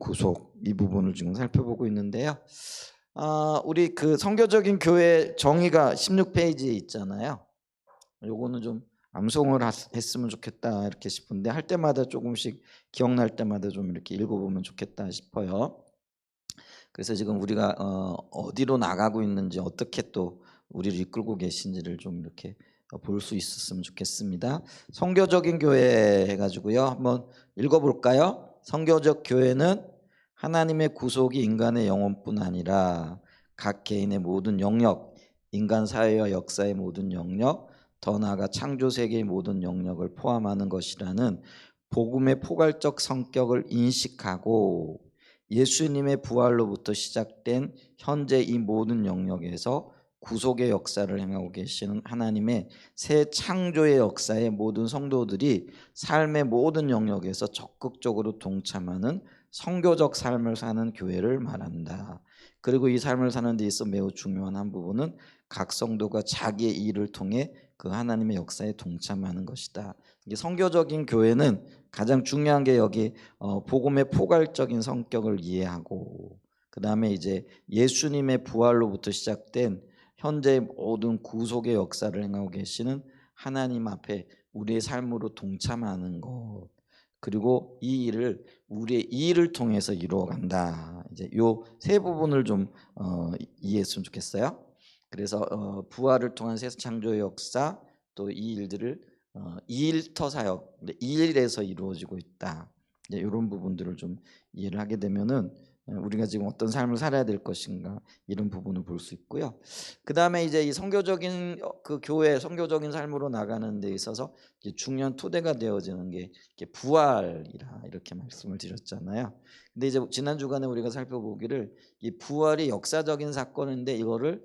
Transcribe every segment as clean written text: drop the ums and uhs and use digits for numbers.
구속 이 부분을 지금 살펴보고 있는데요. 우리 그 선교적인 교회 정의가 16페이지에 있잖아요. 요거는 좀 암송을 했으면 좋겠다 이렇게 싶은데 할 때마다 조금씩 기억날 때마다 좀 이렇게 읽어보면 좋겠다 싶어요. 그래서 지금 우리가 어디로 나가고 있는지 어떻게 또 우리를 이끌고 계신지를 좀 이렇게 볼 수 있었으면 좋겠습니다. 선교적인 교회 해가지고요. 한번 읽어볼까요? 선교적 교회는 하나님의 구속이 인간의 영혼뿐 아니라 각 개인의 모든 영역, 인간 사회와 역사의 모든 영역, 더 나아가 창조 세계의 모든 영역을 포함하는 것이라는 복음의 포괄적 성격을 인식하고 예수님의 부활로부터 시작된 현재 이 모든 영역에서 구속의 역사를 행하고 계시는 하나님의 새 창조의 역사의 모든 성도들이 삶의 모든 영역에서 적극적으로 동참하는 선교적 삶을 사는 교회를 말한다. 그리고 이 삶을 사는 데 있어 매우 중요한 한 부분은 각 성도가 자기의 일을 통해 그 하나님의 역사에 동참하는 것이다. 이게 선교적인 교회는 가장 중요한 게 여기 복음의 포괄적인 성격을 이해하고 그 다음에 이제 예수님의 부활로부터 시작된 현재의 모든 구속의 역사를 행하고 계시는 하나님 앞에 우리의 삶으로 동참하는 것, 그리고 이 일을 우리의 일을 통해서 이루어간다. 이제 요 세 부분을 좀 이해했으면 좋겠어요. 그래서 부활을 통한 새 창조의 역사, 또 이 일들을 일터 사역, 이 일에서 이루어지고 있다. 이제 이런 부분들을 좀 이해를 하게 되면은 우리가 지금 어떤 삶을 살아야 될 것인가 이런 부분을 볼 수 있고요. 그 다음에 이제 이 선교적인 그 교회 선교적인 삶으로 나가는 데 있어서 이제 중요한 토대가 되어지는 게 이렇게 부활이라 이렇게 말씀을 드렸잖아요. 근데 이제 지난 주간에 우리가 살펴보기를 이 부활이 역사적인 사건인데 이거를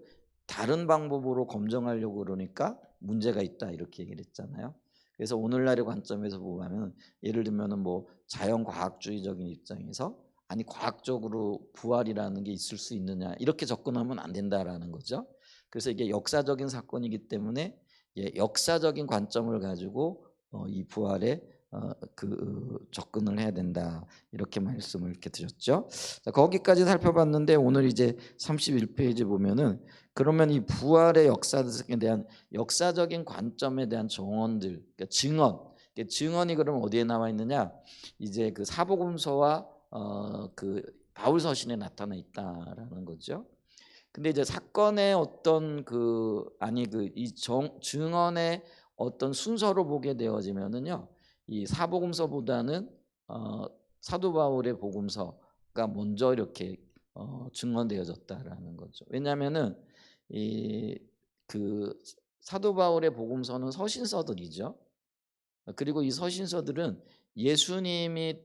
다른 방법으로 검증하려고 그러니까 문제가 있다 이렇게 얘기를 했잖아요. 그래서 오늘날의 관점에서 보면 예를 들면은 뭐 자연과학주의적인 입장에서 아니 과학적으로 부활이라는 게 있을 수 있느냐 이렇게 접근하면 안 된다라는 거죠. 그래서 이게 역사적인 사건이기 때문에 역사적인 관점을 가지고 이 부활에 접근을 해야 된다 이렇게 말씀을 이렇게 드렸죠. 자, 거기까지 살펴봤는데 오늘 이제 31페이지 보면은 그러면 이 부활의 역사에 대한 역사적인 관점에 대한 정언들, 그러니까 증언. 증언이 그러면 어디에 나와 있느냐? 이제 그 사복음서와 그 바울 서신에 나타나 있다라는 거죠. 근데 이제 사건의 어떤 이 증언의 어떤 순서로 보게 되어지면은요, 이 사복음서보다는 사도 바울의 복음서가 먼저 이렇게 증언되어졌다라는 거죠. 왜냐하면은 이 그 사도 바울의 복음서는 서신서들이죠. 그리고 이 서신서들은 예수님이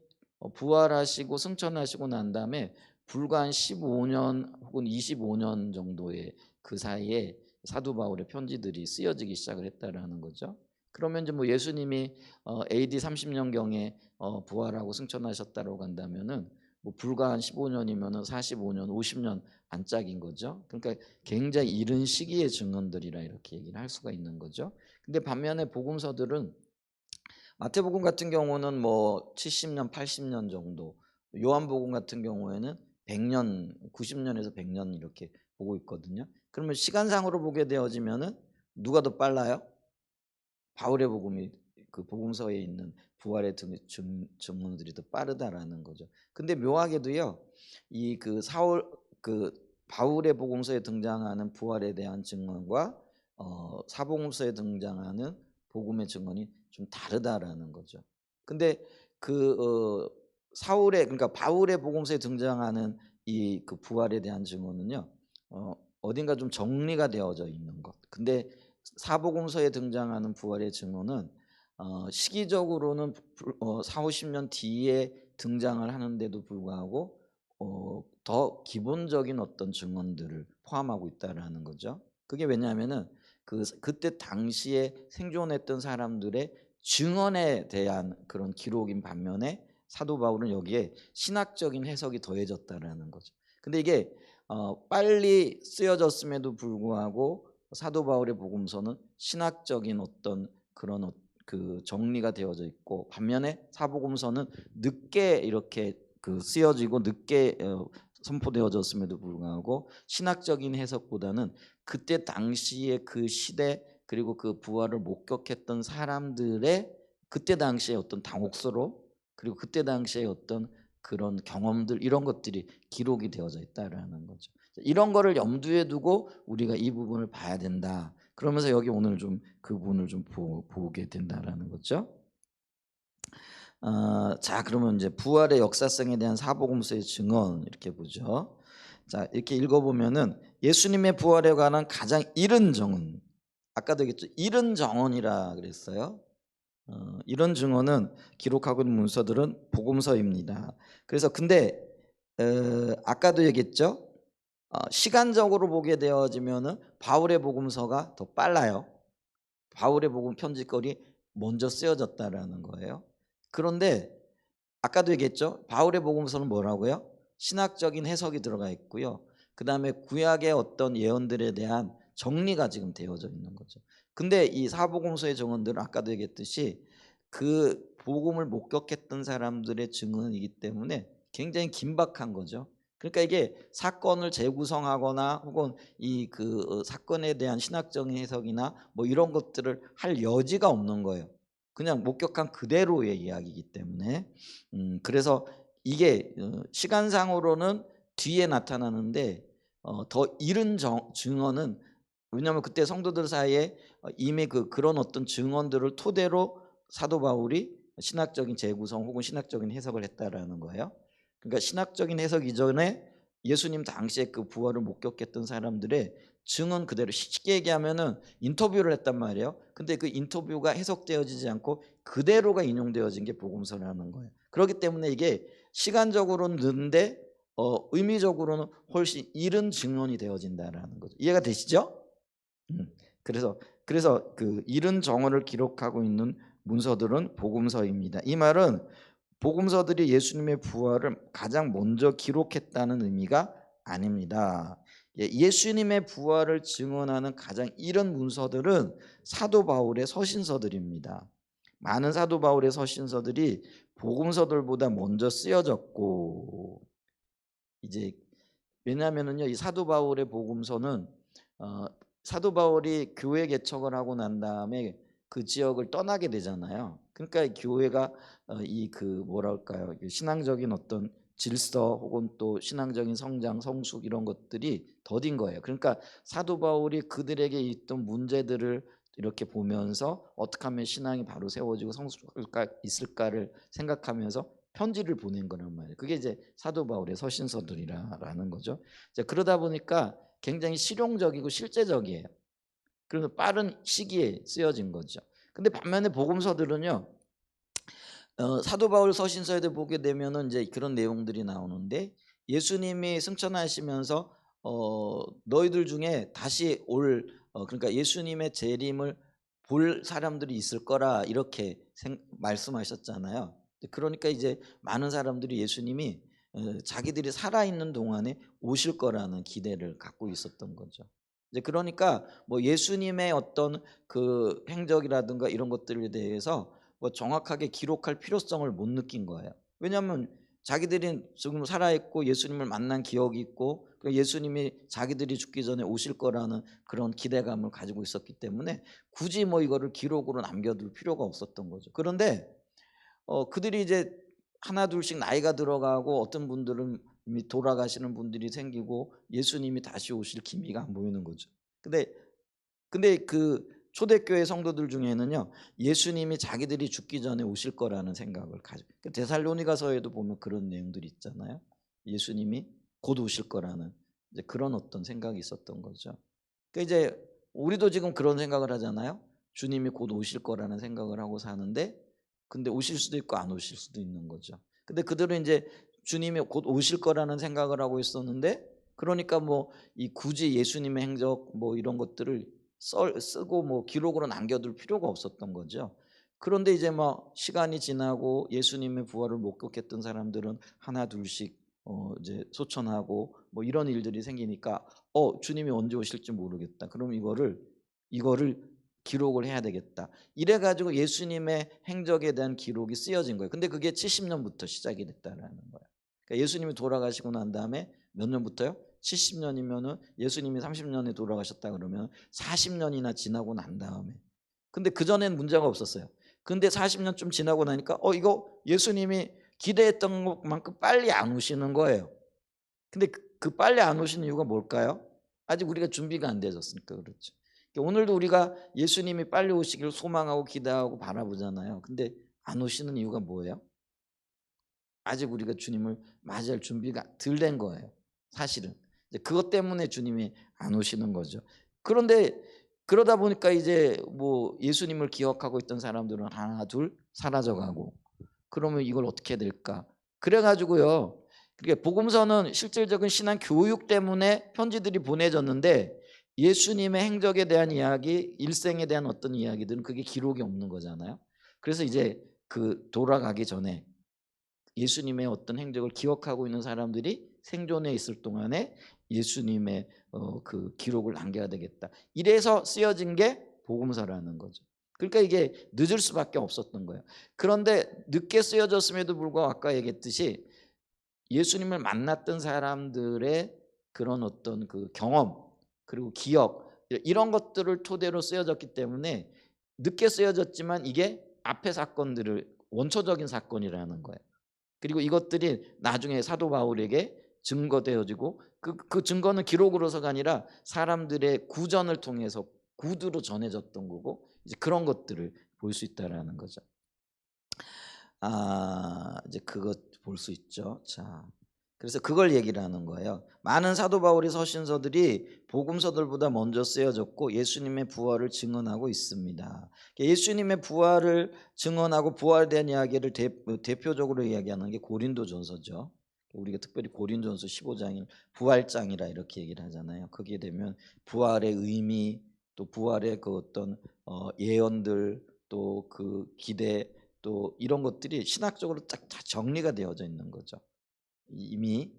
부활하시고 승천하시고 난 다음에 불과 한 15년 혹은 25년 정도의 그 사이에 사도 바울의 편지들이 쓰여지기 시작을 했다라는 거죠. 그러면 이제 뭐 예수님이 AD 30년경에 부활하고 승천하셨다고 한다면은 뭐 불과 한 15년이면은 45년, 50년 안짝인 거죠. 그러니까 굉장히 이른 시기의 증언들이라 이렇게 얘기를 할 수가 있는 거죠. 근데 반면에 복음서들은 마태복음 같은 경우는 뭐 70년, 80년 정도, 요한복음 같은 경우에는 100년, 90년에서 100년 이렇게 보고 있거든요. 그러면 시간상으로 보게 되어지면은 누가 더 빨라요? 바울의 복음이 그 복음서에 있는 부활의 증언들이 더 빠르다라는 거죠. 근데 묘하게도요, 이 바울의 복음서에 등장하는 부활에 대한 증언과 사복음서에 등장하는 복음의 증언이 좀 다르다라는 거죠. 근데 그러니까 바울의 복음서에 등장하는 이 그 부활에 대한 증언은요, 어딘가 좀 정리가 되어져 있는 것. 근데 사복음서에 등장하는 부활의 증언은 시기적으로는 4, 50년 뒤에 등장을 하는데도 불구하고 더 기본적인 어떤 증언들을 포함하고 있다라는 거죠. 그게 왜냐하면은 그때 당시에 생존했던 사람들의 증언에 대한 그런 기록인 반면에 사도 바울은 여기에 신학적인 해석이 더해졌다라는 거죠. 근데 이게 빨리 쓰여졌음에도 불구하고 사도 바울의 복음서는 신학적인 어떤 그런 그 정리가 되어져 있고 반면에 사복음서는 늦게 이렇게 그 쓰여지고 늦게 선포되어졌음에도 불구하고 신학적인 해석보다는 그때 당시에 그 시대 그리고 그 부활을 목격했던 사람들의 그때 당시에 어떤 당혹스러움 그리고 그때 당시에 어떤 그런 경험들 이런 것들이 기록이 되어져 있다라는 거죠. 이런 거를 염두에 두고 우리가 이 부분을 봐야 된다. 그러면서 여기 오늘 좀 그 부분을 좀 보게 된다라는 거죠. 자, 그러면 이제 부활의 역사성에 대한 사복음서의 증언 이렇게 보죠. 자, 이렇게 읽어보면은 예수님의 부활에 관한 가장 이른 증언, 아까도 얘기했죠. 이른 증언이라 그랬어요. 이런 증언은 기록하고 있는 문서들은 복음서입니다. 그래서 근데 아까도 얘기했죠. 시간적으로 보게 되어지면은 바울의 복음서가 더 빨라요. 바울의 복음 편지거리 먼저 쓰여졌다라는 거예요. 그런데 아까도 얘기했죠. 바울의 복음서는 뭐라고요? 신학적인 해석이 들어가 있고요. 그 다음에 구약의 어떤 예언들에 대한 정리가 지금 되어져 있는 거죠. 근데 이 사복음서의 증언들은 아까도 얘기했듯이 그 복음을 목격했던 사람들의 증언이기 때문에 굉장히 긴박한 거죠. 그러니까 이게 사건을 재구성하거나 혹은 이 그 사건에 대한 신학적인 해석이나 뭐 이런 것들을 할 여지가 없는 거예요. 그냥 목격한 그대로의 이야기이기 때문에 그래서 이게 시간상으로는 뒤에 나타나는데 더 이른 증언은 왜냐하면 그때 성도들 사이에 이미 그런 어떤 증언들을 토대로 사도 바울이 신학적인 재구성 혹은 신학적인 해석을 했다라는 거예요. 그러니까 신학적인 해석 이전에 예수님 당시에 그 부활을 목격했던 사람들의 증언 그대로 쉽게 얘기하면은 인터뷰를 했단 말이에요. 근데 그 인터뷰가 해석되어지지 않고 그대로가 인용되어진 게 복음서라는 거예요. 그렇기 때문에 이게 시간적으로는 늦는데 의미적으로는 훨씬 이른 증언이 되어진다라는 거죠. 이해가 되시죠? 그래서 그 이른 정언을 기록하고 있는 문서들은 복음서입니다. 이 말은 복음서들이 예수님의 부활을 가장 먼저 기록했다는 의미가 아닙니다. 예수님의 부활을 증언하는 가장 이른 문서들은 사도 바울의 서신서들입니다. 많은 사도 바울의 서신서들이 복음서들보다 먼저 쓰여졌고 이제 왜냐하면은요 이 사도 바울의 복음서는 어, 사도 바울이 교회 개척을 하고 난 다음에 그 지역을 떠나게 되잖아요. 그러니까 이 교회가 이 그 뭐랄까요 신앙적인 어떤 질서 혹은 또 신앙적인 성장, 성숙 이런 것들이 더딘 거예요. 그러니까 사도 바울이 그들에게 있던 문제들을 이렇게 보면서 어떻게 하면 신앙이 바로 세워지고 성숙할까 있을까를 생각하면서 편지를 보낸 거란 말이에요. 그게 이제 사도 바울의 서신서들이라는 거죠. 이제 그러다 보니까 굉장히 실용적이고 실제적이에요. 그래서 빠른 시기에 쓰여진 거죠. 근데 반면에 복음서들은요. 사도 바울 서신서에도 보게 되면은 이제 그런 내용들이 나오는데 예수님이 승천하시면서 너희들 중에 다시 올 그러니까 예수님의 재림을 볼 사람들이 있을 거라 이렇게 말씀하셨잖아요. 그러니까 이제 많은 사람들이 예수님이 자기들이 살아있는 동안에 오실 거라는 기대를 갖고 있었던 거죠. 이제 그러니까 뭐 예수님의 어떤 그 행적이라든가 이런 것들에 대해서 뭐 정확하게 기록할 필요성을 못 느낀 거예요. 왜냐하면 자기들이 지금 살아있고 예수님을 만난 기억이 있고 예수님이 자기들이 죽기 전에 오실 거라는 그런 기대감을 가지고 있었기 때문에 굳이 뭐 이거를 기록으로 남겨둘 필요가 없었던 거죠. 그런데 그들이 이제 하나 둘씩 나이가 들어가고 어떤 분들은 이미 돌아가시는 분들이 생기고 예수님이 다시 오실 기미가 안 보이는 거죠. 근데 그 초대교회 성도들 중에는요 예수님이 자기들이 죽기 전에 오실 거라는 생각을 가지고 데살로니가서에도 보면 그런 내용들이 있잖아요. 예수님이 곧 오실 거라는 이제 그런 어떤 생각이 있었던 거죠. 그러니까 이제 우리도 지금 그런 생각을 하잖아요. 주님이 곧 오실 거라는 생각을 하고 사는데 근데 오실 수도 있고 안 오실 수도 있는 거죠. 근데 그들은 이제 주님이 곧 오실 거라는 생각을 하고 있었는데 그러니까 뭐 이 굳이 예수님의 행적 뭐 이런 것들을 쓰고 뭐 기록으로 남겨둘 필요가 없었던 거죠. 그런데 이제 뭐 시간이 지나고 예수님의 부활을 목격했던 사람들은 하나 둘씩 이제 소천하고 뭐 이런 일들이 생기니까 주님이 언제 오실지 모르겠다. 그럼 이거를 기록을 해야 되겠다. 이래 가지고 예수님의 행적에 대한 기록이 쓰여진 거예요. 근데 그게 70년부터 시작이 됐다라는 거예요. 그러니까 예수님이 돌아가시고 난 다음에 몇 년부터요? 70년이면은 예수님이 30년에 돌아가셨다 그러면 40년이나 지나고 난 다음에. 근데 그전엔 문제가 없었어요. 근데 40년쯤 지나고 나니까 이거 예수님이 기대했던 것만큼 빨리 안 오시는 거예요. 근데 그 빨리 안 오시는 이유가 뭘까요? 아직 우리가 준비가 안 되었으니까 그렇죠. 그러니까 오늘도 우리가 예수님이 빨리 오시길 소망하고 기대하고 바라보잖아요. 근데 안 오시는 이유가 뭐예요? 아직 우리가 주님을 맞이할 준비가 덜 된 거예요. 사실은. 이제 그것 때문에 주님이 안 오시는 거죠. 그런데 그러다 보니까 이제 뭐 예수님을 기억하고 있던 사람들은 하나 둘 사라져 가고, 그러면 이걸 어떻게 해야 될까? 그래 가지고요. 그러니까 복음서는 실질적인 신앙 교육 때문에 편지들이 보내졌는데 예수님의 행적에 대한 이야기, 일생에 대한 어떤 이야기들은 그게 기록이 없는 거잖아요. 그래서 이제 그 돌아가기 전에 예수님의 어떤 행적을 기억하고 있는 사람들이 생존해 있을 동안에 예수님의 그 기록을 남겨야 되겠다. 이래서 쓰여진 게 복음서라는 거죠. 그러니까 이게 늦을 수밖에 없었던 거예요. 그런데 늦게 쓰여졌음에도 불구하고 아까 얘기했듯이 예수님을 만났던 사람들의 그런 어떤 그 경험 그리고 기억 이런 것들을 토대로 쓰여졌기 때문에 늦게 쓰여졌지만 이게 앞의 사건들을 원초적인 사건이라는 거예요. 그리고 이것들이 나중에 사도 바울에게 증거되어지고 그 증거는 기록으로서가 아니라 사람들의 구전을 통해서 구두로 전해졌던 거고, 이제 그런 것들을 볼 수 있다라는 거죠. 이제 그것 볼 수 있죠. 자, 그래서 그걸 얘기를 하는 거예요. 많은 사도 바울의 서신서들이 복음서들보다 먼저 쓰여졌고 예수님의 부활을 증언하고 있습니다. 예수님의 부활을 증언하고 부활에 대한 이야기를 대표적으로 이야기하는 게 고린도전서죠. 우리가 특별히 고린도전서 15장을 부활장이라 이렇게 얘기를 하잖아요. 거기에 되면 부활의 의미, 또 부활의 그 어떤 예언들, 또 그 기대, 또 이런 것들이 신학적으로 딱 다 정리가 되어져 있는 거죠. 이미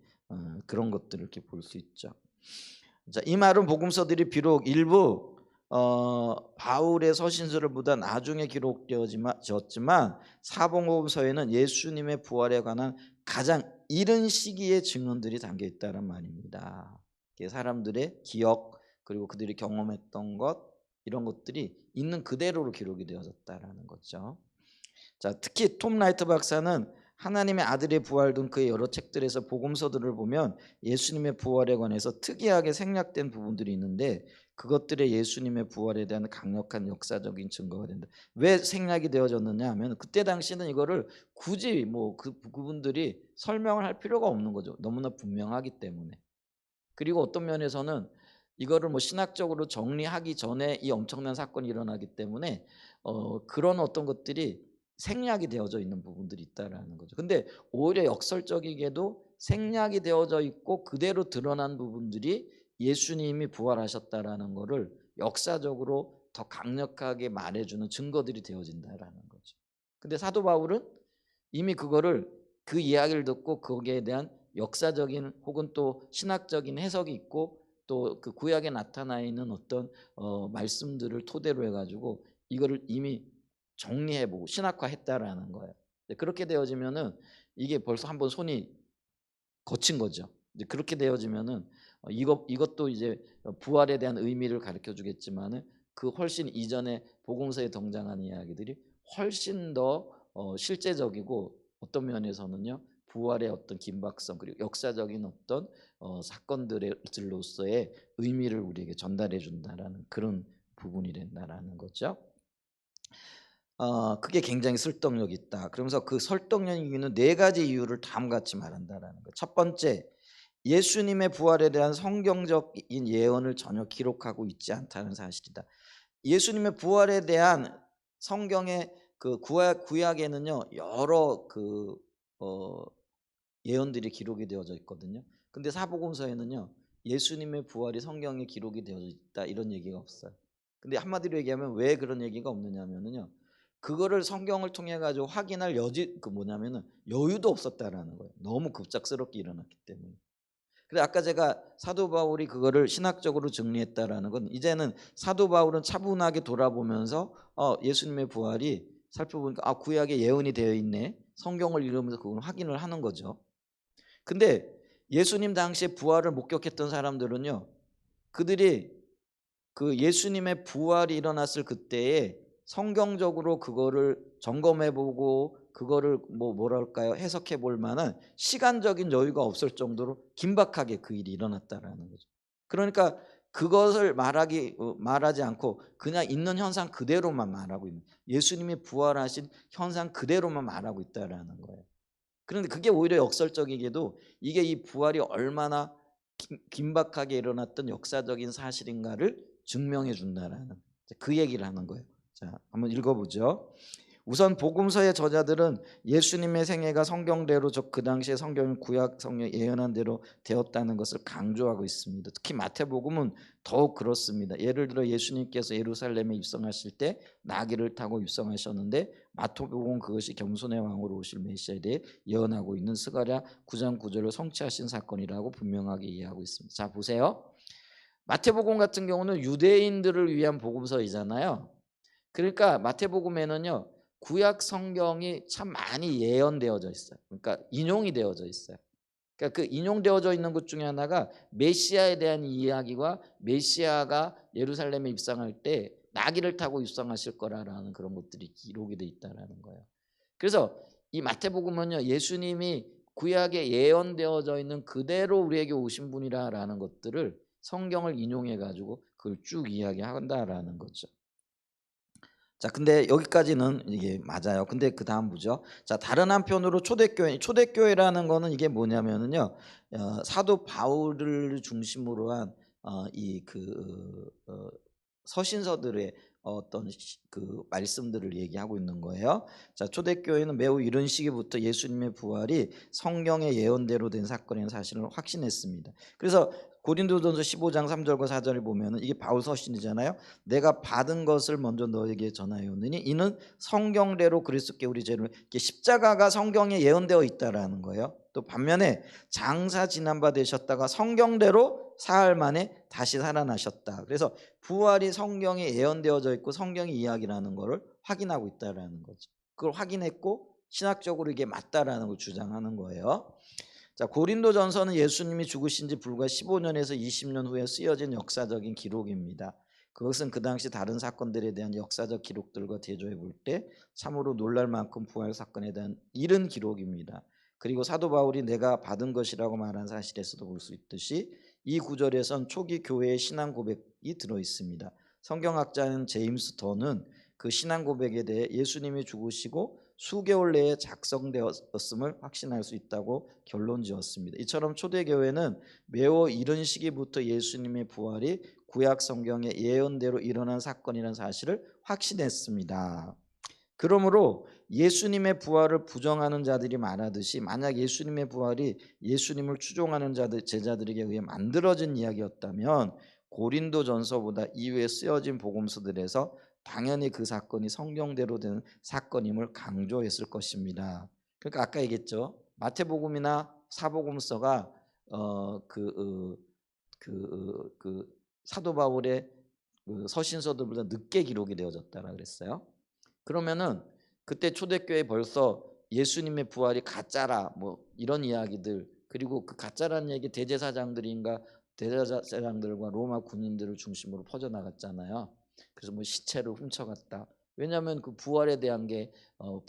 그런 것들을 이렇게 볼 수 있죠. 자, 이 말은 복음서들이 비록 일부 바울의 서신서를보다 나중에 기록되어졌지만 사복음서에는 예수님의 부활에 관한 가장 이른 시기의 증언들이 담겨 있다는 말입니다. 사람들의 기억 그리고 그들이 경험했던 것 이런 것들이 있는 그대로로 기록이 되어졌다라는 거죠. 자, 특히 톰 라이트 박사는 하나님의 아들의 부활 등 그의 여러 책들에서 복음서들을 보면 예수님의 부활에 관해서 특이하게 생략된 부분들이 있는데 그것들의 예수님의 부활에 대한 강력한 역사적인 증거가 된다. 왜 생략이 되어졌느냐 하면 그때 당시는 이거를 굳이 뭐 그분들이 설명을 할 필요가 없는 거죠. 너무나 분명하기 때문에. 그리고 어떤 면에서는 이거를 뭐 신학적으로 정리하기 전에 이 엄청난 사건이 일어나기 때문에 그런 어떤 것들이 생략이 되어져 있는 부분들이 있다라는 거죠. 근데 오히려 역설적이게도 생략이 되어져 있고 그대로 드러난 부분들이 예수님이 부활하셨다라는 거를 역사적으로 더 강력하게 말해주는 증거들이 되어진다라는 거죠. 근데 사도 바울은 이미 그거를 그 이야기를 듣고 거기에 대한 역사적인 혹은 또 신학적인 해석이 있고 또 그 구약에 나타나 있는 어떤 말씀들을 토대로 해가지고 이거를 이미 정리해보고 신학화했다라는 거예요. 그렇게 되어지면은 이게 벌써 한번 손이 거친 거죠. 이제 그렇게 되어지면은 이것도 이제 부활에 대한 의미를 가르쳐 주겠지만은 그 훨씬 이전에 복음서에 등장한 이야기들이 훨씬 더 실제적이고 어떤 면에서는요 부활의 어떤 긴박성 그리고 역사적인 어떤 사건들로서의 의미를 우리에게 전달해 준다라는 그런 부분이 된다라는 거죠. 그게 굉장히 설득력 있다. 그러면서 그 설득력 있는 네 가지 이유를 다음과 같이 말한다라는 거. 첫 번째, 예수님의 부활에 대한 성경적인 예언을 전혀 기록하고 있지 않다는 사실이다. 예수님의 부활에 대한 성경의 그 구약에는요 여러 그 예언들이 기록이 되어져 있거든요. 근데 사복음서에는요 예수님의 부활이 성경에 기록이 되어져 있다 이런 얘기가 없어요. 근데 한마디로 얘기하면 왜 그런 얘기가 없느냐면요 그거를 성경을 통해 가지고 확인할 뭐냐면은 여유도 없었다라는 거예요. 너무 급작스럽게 일어났기 때문에. 근데 아까 제가 사도 바울이 그거를 신학적으로 정리했다라는 건 이제는 사도 바울은 차분하게 돌아보면서 예수님의 부활이 살펴보니까 구약에 예언이 되어 있네. 성경을 읽으면서 그걸 확인을 하는 거죠. 근데 예수님 당시에 부활을 목격했던 사람들은요, 그들이 그 예수님의 부활이 일어났을 그때에 성경적으로 그거를 점검해보고 그거를 뭐랄까요, 해석해볼 만한 시간적인 여유가 없을 정도로 긴박하게 그 일이 일어났다라는 거죠. 그러니까 그것을 말하지 않고 그냥 있는 현상 그대로만 말하고 있는, 예수님이 부활하신 현상 그대로만 말하고 있다라는 거예요. 그런데 그게 오히려 역설적이게도 이게 이 부활이 얼마나 긴박하게 일어났던 역사적인 사실인가를 증명해 준다라는 그 얘기를 하는 거예요. 자, 한번 읽어보죠. 우선 복음서의 저자들은 예수님의 생애가 성경대로 그 당시에 성경 구약 성경 예언한 대로 되었다는 것을 강조하고 있습니다. 특히 마태복음은 더욱 그렇습니다. 예를 들어 예수님께서 예루살렘에 입성하실 때 나귀를 타고 입성하셨는데 마태복음은 그것이 겸손의 왕으로 오실 메시아에 대해 예언하고 있는 스가랴 9장 9절을 성취하신 사건이라고 분명하게 이해하고 있습니다. 자, 보세요. 마태복음 같은 경우는 유대인들을 위한 복음서이잖아요. 그러니까 마태복음에는요, 구약 성경이 참 많이 예언되어져 있어요. 그러니까 인용이 되어져 있어요. 그러니까 그 인용되어져 있는 것 중에 하나가 메시아에 대한 이야기와 메시아가 예루살렘에 입성할 때 나귀를 타고 입성하실 거라는 그런 것들이 기록이 돼 있다라는 거예요. 그래서 이 마태복음은요, 예수님이 구약에 예언되어져 있는 그대로 우리에게 오신 분이라는 것들을 성경을 인용해 가지고 그걸 쭉 이야기한다라는 거죠. 자, 근데 여기까지는 이게 맞아요. 근데 그 다음 보죠. 자, 다른 한편으로 초대교회라는 거는 이게 뭐냐면은요, 사도 바울을 중심으로 한 서신서들의 어떤 그 말씀들을 얘기하고 있는 거예요. 자, 초대교회는 매우 이른 시기부터 예수님의 부활이 성경의 예언대로 된 사건이라는 사실을 확신했습니다. 그래서 고린도전서 15장 3절과 4절을 보면은 이게 바울 서신이잖아요. 내가 받은 것을 먼저 너에게 전하였느니 이는 성경대로 그리스도께 우리 죄를, 십자가가 성경에 예언되어 있다라는 거예요. 또 반면에 장사 지난 바 되셨다가 성경대로 사흘 만에 다시 살아나셨다. 그래서 부활이 성경에 예언되어져 있고 성경의 이야기라는 것을 확인하고 있다라는 거죠. 그걸 확인했고 신학적으로 이게 맞다라는 걸 주장하는 거예요. 자, 고린도전서는 예수님이 죽으신 지 불과 15년에서 20년 후에 쓰여진 역사적인 기록입니다. 그것은 그 당시 다른 사건들에 대한 역사적 기록들과 대조해 볼 때 참으로 놀랄 만큼 부활 사건에 대한 이른 기록입니다. 그리고 사도 바울이 내가 받은 것이라고 말한 사실에서도 볼 수 있듯이 이 구절에선 초기 교회의 신앙 고백이 들어 있습니다. 성경학자인 제임스 던은 그 신앙 고백에 대해 예수님이 죽으시고 수개월 내에 작성되었음을 확신할 수 있다고 결론지었습니다. 이처럼 초대교회는 매우 이른 시기부터 예수님의 부활이 구약 성경의 예언대로 일어난 사건이라는 사실을 확신했습니다. 그러므로 예수님의 부활을 부정하는 자들이 말하듯이 만약 예수님의 부활이 예수님을 추종하는 제자들에게 의해 만들어진 이야기였다면 고린도전서보다 이후에 쓰여진 복음서들에서 당연히 그 사건이 성경대로 된 사건임을 강조했을 것입니다. 그러니까 아까 얘기했죠. 마태복음이나 사복음서가 사도 바울의 그 서신서들보다 늦게 기록이 되어졌다라 그랬어요. 그러면은 그때 초대교회 벌써 예수님의 부활이 가짜라 뭐 이런 이야기들, 그리고 그 가짜라는 얘기 대제사장들과 로마 군인들을 중심으로 퍼져나갔잖아요. 그래서 뭐 시체를 훔쳐갔다. 왜냐하면 그 부활에 대한 게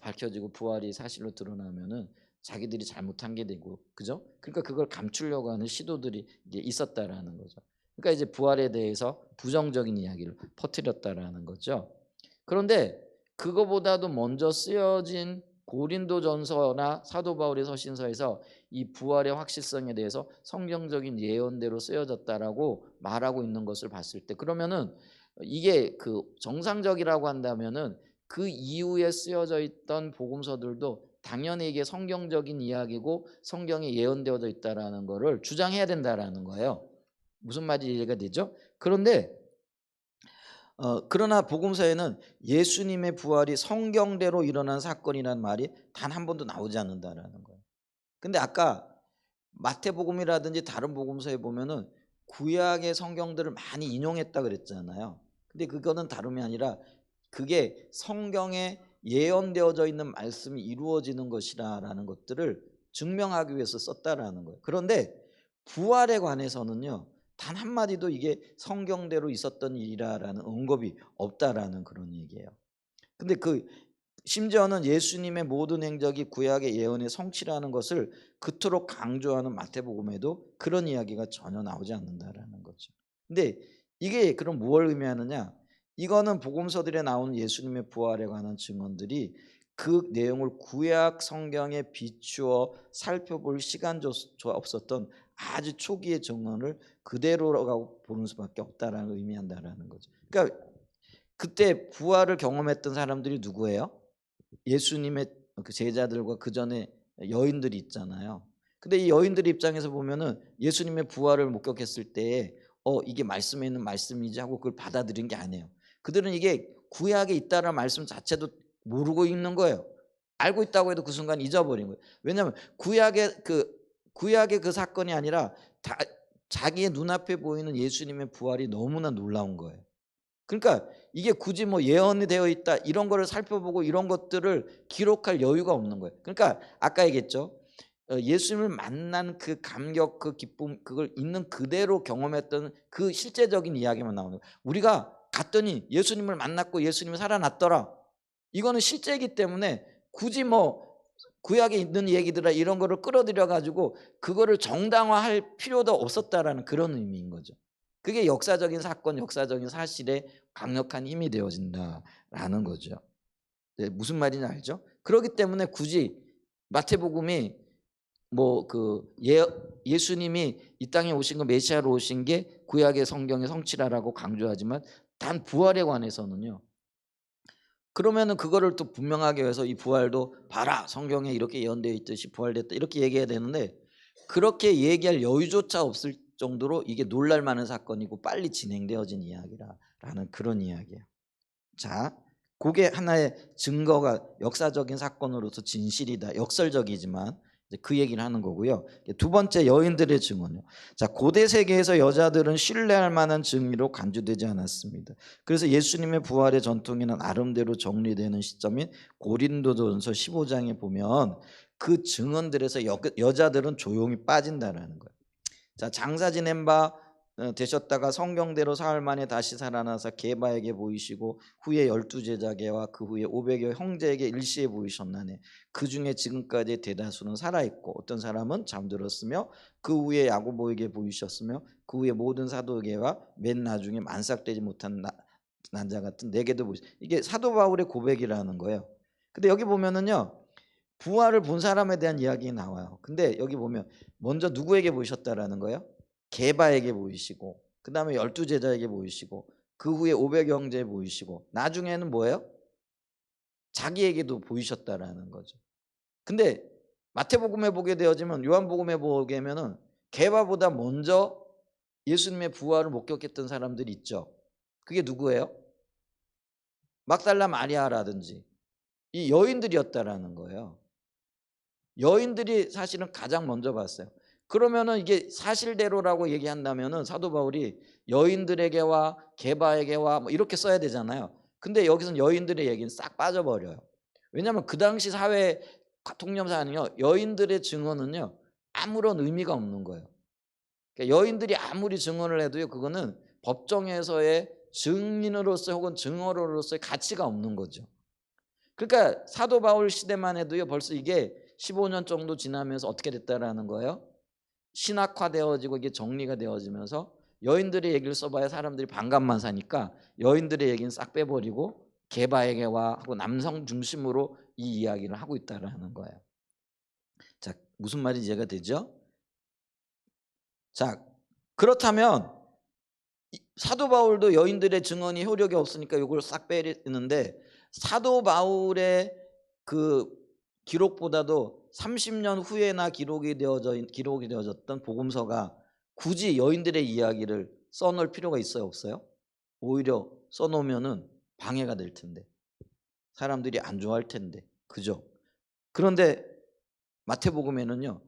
밝혀지고 부활이 사실로 드러나면은 자기들이 잘못한 게 되고, 그죠? 그러니까 그걸 감추려고 하는 시도들이 이제 있었다라는 거죠. 그러니까 이제 부활에 대해서 부정적인 이야기를 퍼뜨렸다라는 거죠. 그런데 그거보다도 먼저 쓰여진 고린도전서나 사도 바울의 서신서에서 이 부활의 확실성에 대해서 성경적인 예언대로 쓰여졌다라고 말하고 있는 것을 봤을 때, 그러면은 이게 그 정상적이라고 한다면은 그 이후에 쓰여져 있던 복음서들도 당연히 이게 성경적인 이야기고 성경에 예언되어져 있다라는 것을 주장해야 된다라는 거예요. 무슨 말인지 이해가 되죠? 그러나 복음서에는 예수님의 부활이 성경대로 일어난 사건이라는 말이 단 한 번도 나오지 않는다라는 거예요. 근데 아까 마태복음이라든지 다른 복음서에 보면은 구약의 성경들을 많이 인용했다 그랬잖아요. 근데 그거는 다름이 아니라 그게 성경에 예언되어져 있는 말씀이 이루어지는 것이라는 것들을 증명하기 위해서 썼다라는 거예요. 그런데 부활에 관해서는요, 단 한마디도 이게 성경대로 있었던 일이라는 언급이 없다라는 그런 얘기예요. 근데 심지어는 예수님의 모든 행적이 구약의 예언의 성취라는 것을 그토록 강조하는 마태복음에도 그런 이야기가 전혀 나오지 않는다라는 거죠. 근데 이게 그럼 무엇을 의미하느냐? 이거는 복음서들에 나오는 예수님의 부활에 관한 증언들이 그 내용을 구약 성경에 비추어 살펴볼 시간조차 없었던 아주 초기의 증언을 그대로라고 보는 수밖에 없다라는 걸 의미한다라는 거죠. 그러니까 그때 부활을 경험했던 사람들이 누구예요? 예수님의 그 제자들과 그 전에 여인들이 있잖아요. 근데 이 여인들 입장에서 보면은 예수님의 부활을 목격했을 때에 이게 말씀에 있는 말씀이지 하고 그걸 받아들인 게 아니에요. 그들은 이게 구약에 있다는 말씀 자체도 모르고 있는 거예요. 알고 있다고 해도 그 순간 잊어버린 거예요. 왜냐하면 구약의 그 사건이 아니라 자기의 눈앞에 보이는 예수님의 부활이 너무나 놀라운 거예요. 그러니까 이게 굳이 뭐 예언이 되어 있다 이런 거를 살펴보고 이런 것들을 기록할 여유가 없는 거예요. 그러니까 아까 얘기했죠. 예수님을 만난 그 감격, 그 기쁨, 그걸 있는 그대로 경험했던 그 실제적인 이야기만 나오는 거예요. 우리가 갔더니 예수님을 만났고 예수님이 살아났더라. 이거는 실제이기 때문에 굳이 뭐 구약에 있는 얘기들아 이런 거를 끌어들여 가지고 그거를 정당화할 필요도 없었다라는 그런 의미인 거죠. 그게 역사적인 사건, 역사적인 사실에 강력한 힘이 되어진다라는 거죠. 네, 무슨 말인지 알죠? 그렇기 때문에 굳이 마태복음이 뭐 예수님이 이 땅에 오신 거 메시아로 오신 게 구약의 성경의 성취라라고 강조하지만 단 부활에 관해서는요. 그러면은 그거를 또 분명하게 해서 이 부활도 봐라 성경에 이렇게 예언되어 있듯이 부활됐다 이렇게 얘기해야 되는데 그렇게 얘기할 여유조차 없을 정도로 이게 놀랄 만한 사건이고 빨리 진행되어진 이야기라는 그런 이야기예요. 자, 그게 하나의 증거가 역사적인 사건으로서 진실이다. 역설적이지만 이제 그 얘기를 하는 거고요. 두 번째 여인들의 증언요. 자, 고대 세계에서 여자들은 신뢰할 만한 증인으로 간주되지 않았습니다. 그래서 예수님의 부활의 전통에는 나름대로 정리되는 시점인 고린도전서 15장에 보면 그 증언들에서 여자들은 조용히 빠진다라는 거예요. 자, 장사 지낸 바 되셨다가 성경대로 사흘 만에 다시 살아나서 게바에게 보이시고 후에 12제자에게와 그 후에 500여 형제에게 일시에 보이셨나니 그 중에 지금까지 대다수는 살아있고 어떤 사람은 잠들었으며 그 후에 야고보에게 보이셨으며 그 후에 모든 사도에게와 맨 나중에 만삭되지 못한 난자 같은 내게도 보이셨. 이게 사도 바울의 고백이라는 거예요. 근데 여기 보면은요 부활을 본 사람에 대한 이야기 나와요. 근데 여기 보면 먼저 누구에게 보이셨다라는 거예요? 게바에게 보이시고 그 다음에 12제자에게 보이시고 그 후에 500 형제에 보이시고 나중에는 뭐예요? 자기에게도 보이셨다라는 거죠. 근데 마태복음에 보게 되어지면 요한복음에 보게 되면은 게바보다 먼저 예수님의 부활을 목격했던 사람들이 있죠. 그게 누구예요? 막달라 마리아라든지 이 여인들이었다라는 거예요. 여인들이 사실은 가장 먼저 봤어요. 그러면은 이게 사실대로라고 얘기한다면은 사도 바울이 여인들에게와 게바에게와 뭐 이렇게 써야 되잖아요. 근데 여기서는 여인들의 얘기는 싹 빠져버려요. 왜냐하면 그 당시 사회 통념상은요 여인들의 증언은요 아무런 의미가 없는 거예요. 그러니까 여인들이 아무리 증언을 해도요 그거는 법정에서의 증인으로서 혹은 증언으로서의 가치가 없는 거죠. 그러니까 사도 바울 시대만 해도요 벌써 이게 15년 정도 지나면서 어떻게 됐다라는 거예요? 신학화되어지고 이게 정리가 되어지면서 여인들의 얘기를 써봐야 사람들이 반감만 사니까 여인들의 얘기는 싹 빼버리고 개바에게와 하고 남성 중심으로 이 이야기를 하고 있다라는 거예요. 자, 무슨 말인지 이해가 되죠? 자, 그렇다면 사도 바울도 여인들의 증언이 효력이 없으니까 이걸 싹 빼는데 사도 바울의 그 기록보다도 30년 후에나 기록이 되어졌던 복음서가 굳이 여인들의 이야기를 써놓을 필요가 있어요, 없어요? 오히려 써놓으면은 방해가 될 텐데 사람들이 안 좋아할 텐데 그죠? 그런데 마태복음에는요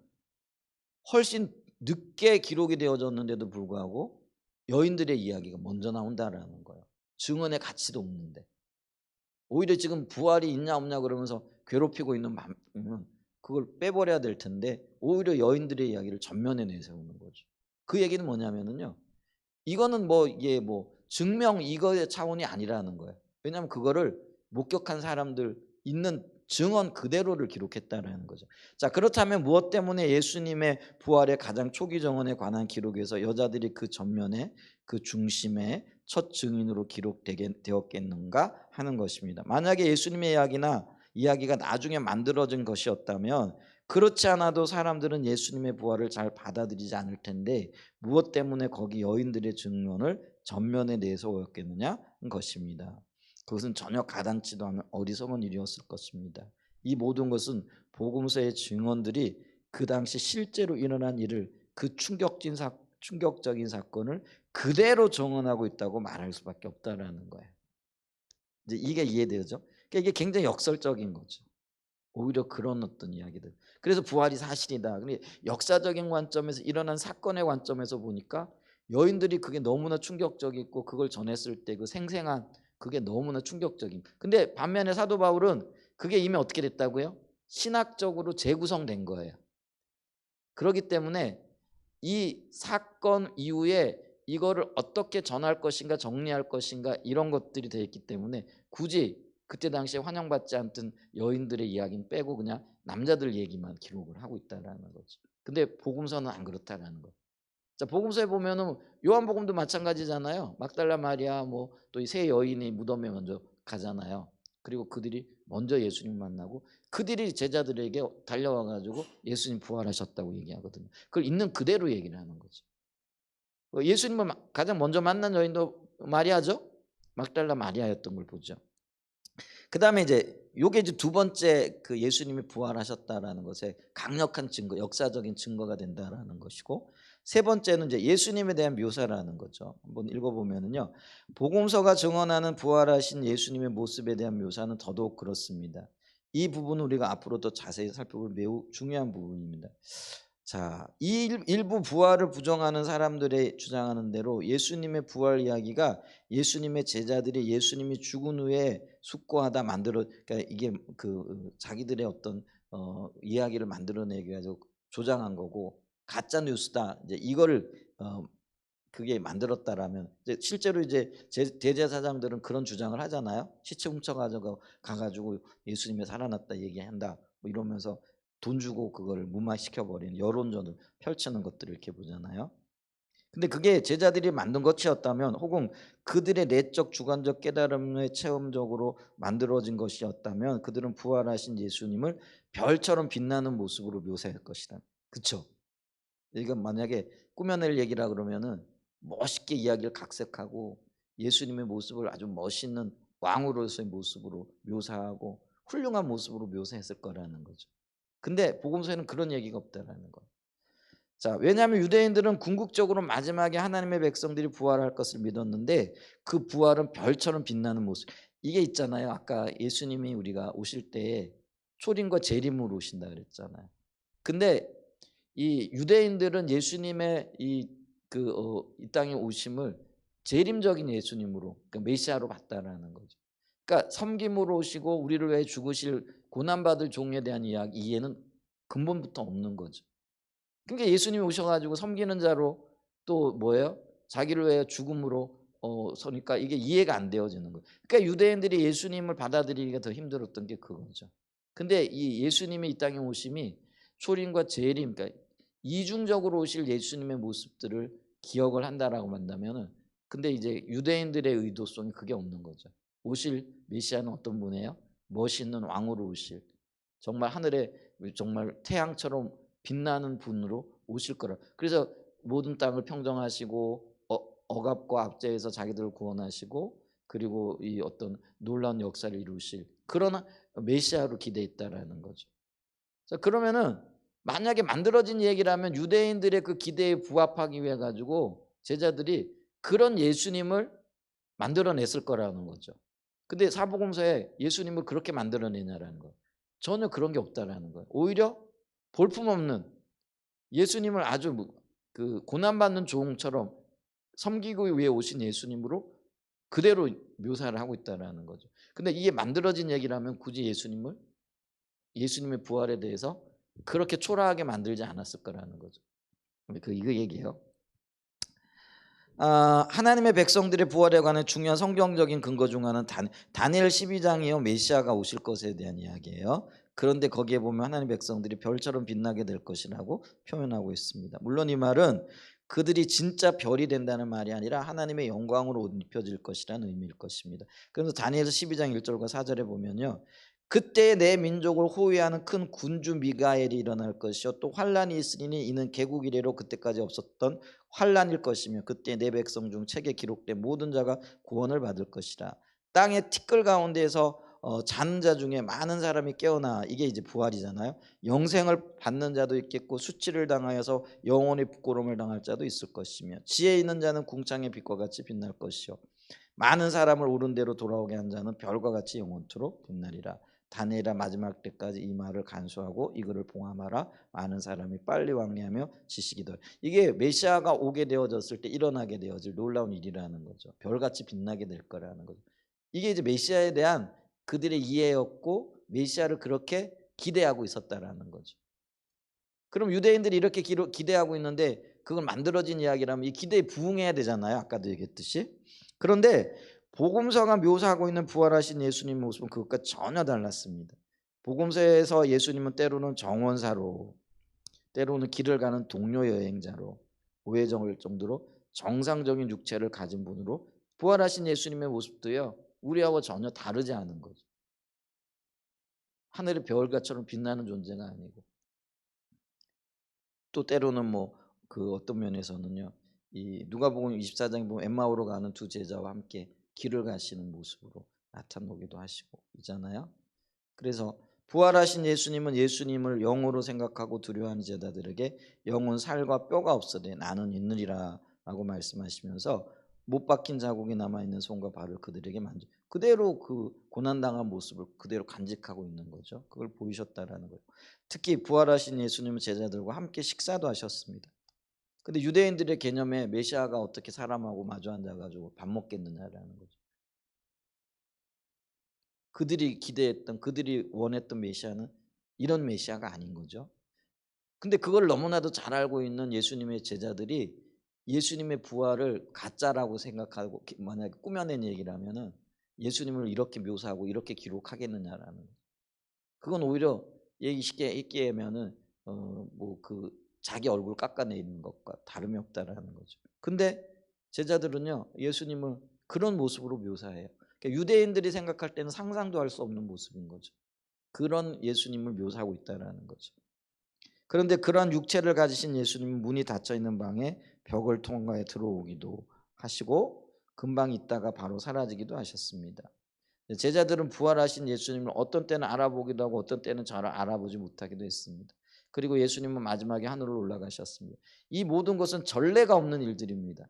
훨씬 늦게 기록이 되어졌는데도 불구하고 여인들의 이야기가 먼저 나온다라는 거예요. 증언의 가치도 없는데 오히려 지금 부활이 있냐 없냐 그러면서 괴롭히고 있는 마음은 그걸 빼버려야 될 텐데 오히려 여인들의 이야기를 전면에 내세우는 거죠. 그 얘기는 뭐냐면은요. 이거는 뭐 이게 뭐 증명 이거의 차원이 아니라는 거예요. 왜냐하면 그거를 목격한 사람들 있는 증언 그대로를 기록했다라는 거죠. 자, 그렇다면 무엇 때문에 예수님의 부활의 가장 초기 정언에 관한 기록에서 여자들이 그 전면에 그 중심에 첫 증인으로 기록되게 되었겠는가 하는 것입니다. 만약에 예수님의 이야기가 나중에 만들어진 것이었다면 그렇지 않아도 사람들은 예수님의 부활을 잘 받아들이지 않을 텐데 무엇 때문에 거기 여인들의 증언을 전면에 내세웠겠느냐 는 것입니다. 그것은 전혀 가당치도 않은 어리석은 일이었을 것입니다. 이 모든 것은 복음서의 증언들이 그 당시 실제로 일어난 일을 그 충격적인 사건을 그대로 정언하고 있다고 말할 수밖에 없다라는 거예요. 이제 이게 이해되죠? 그러니까 이게 굉장히 역설적인 거죠. 오히려 그런 어떤 이야기들. 그래서 부활이 사실이다. 근데 역사적인 관점에서 일어난 사건의 관점에서 보니까 여인들이 그게 너무나 충격적이고 그걸 전했을 때 그 생생한 그게 너무나 충격적인. 근데 반면에 사도 바울은 그게 이미 어떻게 됐다고요? 신학적으로 재구성된 거예요. 그렇기 때문에 이 사건 이후에 이거를 어떻게 전할 것인가 정리할 것인가 이런 것들이 되어 있기 때문에 굳이 그때 당시에 환영받지 않던 여인들의 이야기는 빼고 그냥 남자들 얘기만 기록을 하고 있다라는 거죠. 근데 복음서는 안 그렇다라는 거. 자, 복음서에 보면은 요한복음도 마찬가지잖아요. 막달라 마리아 뭐 또 이 세 여인이 무덤에 먼저 가잖아요. 그리고 그들이 먼저 예수님 만나고 그들이 제자들에게 달려와 가지고 예수님 부활하셨다고 얘기하거든요. 그걸 있는 그대로 얘기를 하는 거죠. 예수님을 가장 먼저 만난 여인도 마리아죠. 막달라 마리아였던 걸 보죠. 그다음에 이제 요게 이제 두 번째 그 예수님이 부활하셨다라는 것에 강력한 증거, 역사적인 증거가 된다라는 것이고 세 번째는 이제 예수님에 대한 묘사라는 거죠. 한번 읽어보면은요, 복음서가 증언하는 부활하신 예수님의 모습에 대한 묘사는 더더욱 그렇습니다. 이 부분은 우리가 앞으로 더 자세히 살펴볼 매우 중요한 부분입니다. 자, 이 일부 부활을 부정하는 사람들의 주장하는 대로 예수님의 부활 이야기가 예수님의 제자들이 예수님이 죽은 후에 숙고하다 그러니까 이게 그 자기들의 어떤 이야기를 만들어내기 위해서 조장한 거고 가짜 뉴스다. 이제 이거를 그게 만들었다라면 이제 실제로 이제 대제사장들은 그런 주장을 하잖아요. 시체 훔쳐가지고 가가지고 예수님이 살아났다 얘기한다. 뭐 이러면서 돈 주고 그걸 무마시켜 버리는 여론전을 펼치는 것들을 이렇게 보잖아요. 근데 그게 제자들이 만든 것이었다면 혹은 그들의 내적 주관적 깨달음의 체험적으로 만들어진 것이었다면 그들은 부활하신 예수님을 별처럼 빛나는 모습으로 묘사할 것이다. 그렇죠? 이건 만약에 꾸며낼 얘기라 그러면은 멋있게 이야기를 각색하고 예수님의 모습을 아주 멋있는 왕으로서의 모습으로 묘사하고 훌륭한 모습으로 묘사했을 거라는 거죠. 근데 복음서에는 그런 얘기가 없다라는 거예요. 자, 왜냐하면 유대인들은 궁극적으로 마지막에 하나님의 백성들이 부활할 것을 믿었는데 그 부활은 별처럼 빛나는 모습. 이게 있잖아요. 아까 예수님이 우리가 오실 때 초림과 재림으로 오신다 그랬잖아요. 근데 이 유대인들은 예수님의 이 땅에 오심을 재림적인 예수님으로 그러니까 메시아로 봤다라는 거죠. 그러니까 섬김으로 오시고 우리를 위해 죽으실 고난받을 종에 대한 이해는 근본부터 없는 거죠. 그러니까 예수님이 오셔가지고 섬기는 자로 또 뭐예요? 자기를 위해 죽음으로 서니까 이게 이해가 안 되어지는 거예요. 그러니까 유대인들이 예수님을 받아들이기가 더 힘들었던 게 그거죠. 근데 이 예수님이 이 땅에 오심이 초림과 재림, 그러니까 이중적으로 오실 예수님의 모습들을 기억을 한다라고 한다면은, 근데 이제 유대인들의 의도성이 그게 없는 거죠. 오실 메시아는 어떤 분이에요? 멋있는 왕으로 오실, 정말 하늘에 정말 태양처럼 빛나는 분으로 오실 거라. 그래서 모든 땅을 평정하시고 억압과 압제에서 자기들을 구원하시고 그리고 이 어떤 놀라운 역사를 이루실 그런 메시아로 기대했다라는 거죠. 자, 그러면은 만약에 만들어진 얘기라면 유대인들의 그 기대에 부합하기 위해 가지고 제자들이 그런 예수님을 만들어냈을 거라는 거죠. 근데 사복음서에 예수님을 그렇게 만들어내냐라는 거. 전혀 그런 게 없다라는 거예요. 오히려 볼품없는 예수님을 아주 그 고난받는 종처럼 섬기고 위해 오신 예수님으로 그대로 묘사를 하고 있다라는 거죠. 근데 이게 만들어진 얘기라면 굳이 예수님의 부활에 대해서 그렇게 초라하게 만들지 않았을 거라는 거죠. 이거 얘기예요. 하나님의 백성들의 부활에 관한 중요한 성경적인 근거 중 하나는 다니엘 12장이요 메시아가 오실 것에 대한 이야기예요. 그런데 거기에 보면 하나님의 백성들이 별처럼 빛나게 될 것이라고 표현하고 있습니다. 물론 이 말은 그들이 진짜 별이 된다는 말이 아니라 하나님의 영광으로 옷 입혀질 것이라는 의미일 것입니다. 그래서 다니엘서 12장 1절과 4절에 보면요, 그때 내 민족을 호위하는 큰 군주 미가엘이 일어날 것이요 또 환란이 있으리니 이는 개국 이래로 그때까지 없었던 환란일 것이며 그때 내 백성 중 책에 기록된 모든 자가 구원을 받을 것이라. 땅의 티끌 가운데에서 자는 자 중에 많은 사람이 깨어나, 이게 이제 부활이잖아요. 영생을 받는 자도 있겠고 수치를 당하여서 영원히 부끄러움을 당할 자도 있을 것이며 지혜 있는 자는 궁창의 빛과 같이 빛날 것이요 많은 사람을 옳은 대로 돌아오게 한 자는 별과 같이 영원토록 빛나리라. 다니엘아 마지막 때까지 이 말을 간수하고 이거를 봉함하라. 많은 사람이 빨리 왕래하며 지식이 더. 이게 메시아가 오게 되어졌을 때 일어나게 되어질 놀라운 일이라는 거죠. 별같이 빛나게 될 거라는 거죠. 이게 이제 메시아에 대한 그들의 이해였고 메시아를 그렇게 기대하고 있었다라는 거죠. 그럼 유대인들이 이렇게 기대하고 있는데 그걸 만들어진 이야기라면 이 기대에 부응해야 되잖아요. 아까도 얘기했듯이. 그런데 복음서가 묘사하고 있는 부활하신 예수님 모습은 그것과 전혀 달랐습니다. 복음서에서 예수님은 때로는 정원사로, 때로는 길을 가는 동료 여행자로 오해정을 정도로 정상적인 육체를 가진 분으로, 부활하신 예수님의 모습도요 우리하고 전혀 다르지 않은 거죠. 하늘의 별같처럼 빛나는 존재가 아니고, 또 때로는 그 어떤 면에서는요, 이 누가복음 24장에 보면 엠마오로 가는 두 제자와 함께 길을 가시는 모습으로 나타나기도 하시고 있잖아요. 그래서 부활하신 예수님은 예수님을 영으로 생각하고 두려워하는 제자들에게 영은 살과 뼈가 없으되 나는 있느리라 라고 말씀하시면서 못 박힌 자국이 남아있는 손과 발을 그들에게 만져 그대로 그 고난당한 모습을 그대로 간직하고 있는 거죠. 그걸 보이셨다라는 거예요. 특히 부활하신 예수님은 제자들과 함께 식사도 하셨습니다. 근데 유대인들의 개념에 메시아가 어떻게 사람하고 마주 앉아가지고 밥 먹겠느냐라는 거죠. 그들이 기대했던, 그들이 원했던 메시아는 이런 메시아가 아닌 거죠. 근데 그걸 너무나도 잘 알고 있는 예수님의 제자들이 예수님의 부활을 가짜라고 생각하고 만약에 꾸며낸 얘기라면은 예수님을 이렇게 묘사하고 이렇게 기록하겠느냐라는 거죠. 그건 오히려 얘기 쉽게 하면은 그 자기 얼굴 깎아내리는 것과 다름이 없다라는 거죠. 근데 제자들은요 예수님을 그런 모습으로 묘사해요. 그러니까 유대인들이 생각할 때는 상상도 할 수 없는 모습인 거죠. 그런 예수님을 묘사하고 있다라는 거죠. 그런데 그러한 육체를 가지신 예수님은 문이 닫혀 있는 방에 벽을 통과해 들어오기도 하시고 금방 있다가 바로 사라지기도 하셨습니다. 제자들은 부활하신 예수님을 어떤 때는 알아보기도 하고 어떤 때는 잘 알아보지 못하기도 했습니다. 그리고 예수님은 마지막에 하늘로 올라가셨습니다. 이 모든 것은 전례가 없는 일들입니다.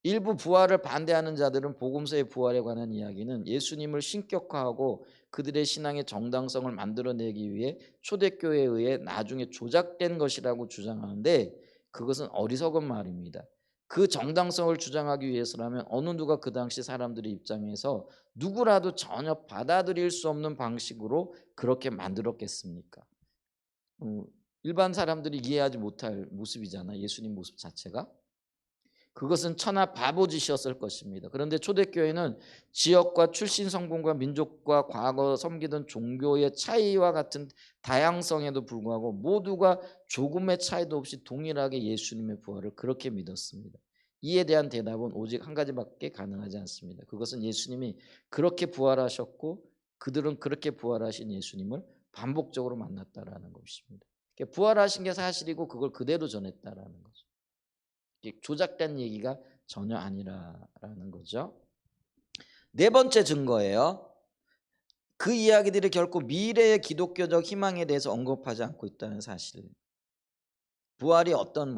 일부 부활을 반대하는 자들은 복음서의 부활에 관한 이야기는 예수님을 신격화하고 그들의 신앙의 정당성을 만들어내기 위해 초대교회에 의해 나중에 조작된 것이라고 주장하는데 그것은 어리석은 말입니다. 그 정당성을 주장하기 위해서라면 어느 누가 그 당시 사람들의 입장에서 누구라도 전혀 받아들일 수 없는 방식으로 그렇게 만들었겠습니까? 일반 사람들이 이해하지 못할 모습이잖아요. 예수님 모습 자체가. 그것은 천하 바보짓이었을 것입니다. 그런데 초대교회는 지역과 출신 성분과 민족과 과거 섬기던 종교의 차이와 같은 다양성에도 불구하고 모두가 조금의 차이도 없이 동일하게 예수님의 부활을 그렇게 믿었습니다. 이에 대한 대답은 오직 한 가지밖에 가능하지 않습니다. 그것은 예수님이 그렇게 부활하셨고 그들은 그렇게 부활하신 예수님을 반복적으로 만났다라는 것입니다. 부활하신 게 사실이고 그걸 그대로 전했다라는 거죠. 조작된 얘기가 전혀 아니라는 거죠. 네 번째 증거예요. 그 이야기들이 결코 미래의 기독교적 희망에 대해서 언급하지 않고 있다는 사실. 부활이 어떤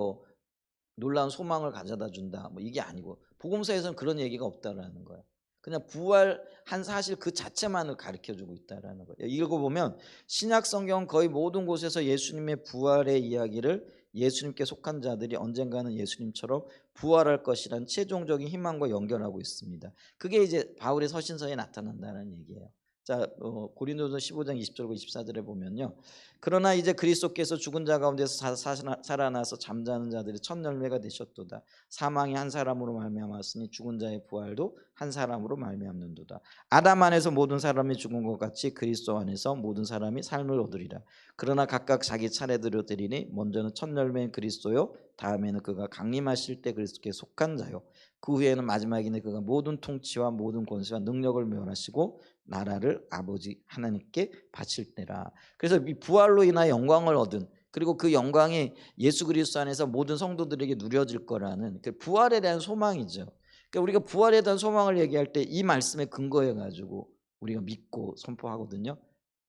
놀라운 소망을 가져다 준다 이게 아니고 복음서에서는 그런 얘기가 없다라는 거예요. 그냥 부활한 사실 그 자체만을 가르쳐주고 있다라는 거예요. 읽어보면 신약 성경은 거의 모든 곳에서 예수님의 부활의 이야기를 예수님께 속한 자들이 언젠가는 예수님처럼 부활할 것이란 최종적인 희망과 연결하고 있습니다. 그게 이제 바울의 서신서에 나타난다는 얘기예요. 자, 고린도전서 15장 20절과 24절에 보면요. 그러나 이제 그리스도께서 죽은 자 가운데서 살아나서 잠자는 자들이 첫 열매가 되셨도다. 사망이 한 사람으로 말미암았으니 죽은 자의 부활도 한 사람으로 말미암는도다. 아담 안에서 모든 사람이 죽은 것 같이 그리스도 안에서 모든 사람이 삶을 얻으리라. 그러나 각각 자기 차례대로 되리니 먼저는 첫 열매인 그리스도요, 다음에는 그가 강림하실 때 그리스도께 속한 자요, 그 후에는 마지막에는 그가 모든 통치와 모든 권세와 능력을 멸하시고 나라를 아버지 하나님께 바칠 때라. 그래서 이 부활로 인하여 영광을 얻은, 그리고 그 영광이 예수 그리스도 안에서 모든 성도들에게 누려질 거라는 그 부활에 대한 소망이죠. 그러니까 우리가 부활에 대한 소망을 얘기할 때 이 말씀에 근거해 가지고 우리가 믿고 선포하거든요.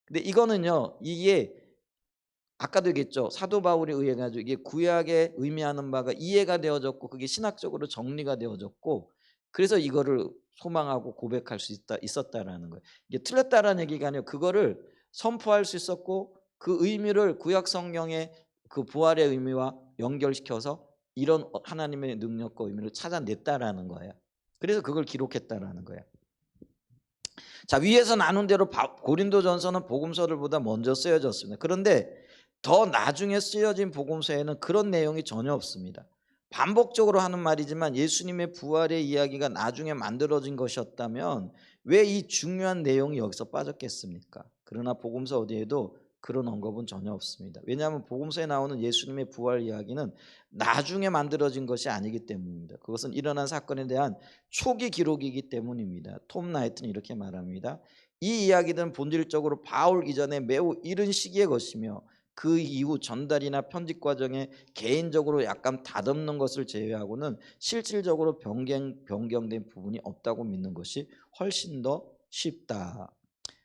근데 이거는요, 이게 아까도 얘기했죠. 사도 바울에 의해 가지고 이게 구약에 의미하는 바가 이해가 되어졌고 그게 신학적으로 정리가 되어졌고, 그래서 이거를 소망하고 고백할 수 있었다라는 거예요. 이게 틀렸다라는 얘기가 아니라 그거를 선포할 수 있었고 그 의미를 구약 성경의 그 부활의 의미와 연결시켜서 이런 하나님의 능력과 의미를 찾아냈다라는 거예요. 그래서 그걸 기록했다라는 거예요. 자, 위에서 나눈 대로 고린도전서는 복음서들보다 먼저 쓰여졌습니다. 그런데 더 나중에 쓰여진 복음서에는 그런 내용이 전혀 없습니다. 반복적으로 하는 말이지만 예수님의 부활의 이야기가 나중에 만들어진 것이었다면 왜 이 중요한 내용이 여기서 빠졌겠습니까? 그러나 복음서 어디에도 그런 언급은 전혀 없습니다. 왜냐하면 복음서에 나오는 예수님의 부활 이야기는 나중에 만들어진 것이 아니기 때문입니다. 그것은 일어난 사건에 대한 초기 기록이기 때문입니다. 톰 나이트는 이렇게 말합니다. 이 이야기들은 본질적으로 바울 이전에 매우 이른 시기의 것이며 그 이후 전달이나 편집 과정에 개인적으로 약간 다듬는 것을 제외하고는 실질적으로 변경된 부분이 없다고 믿는 것이 훨씬 더 쉽다.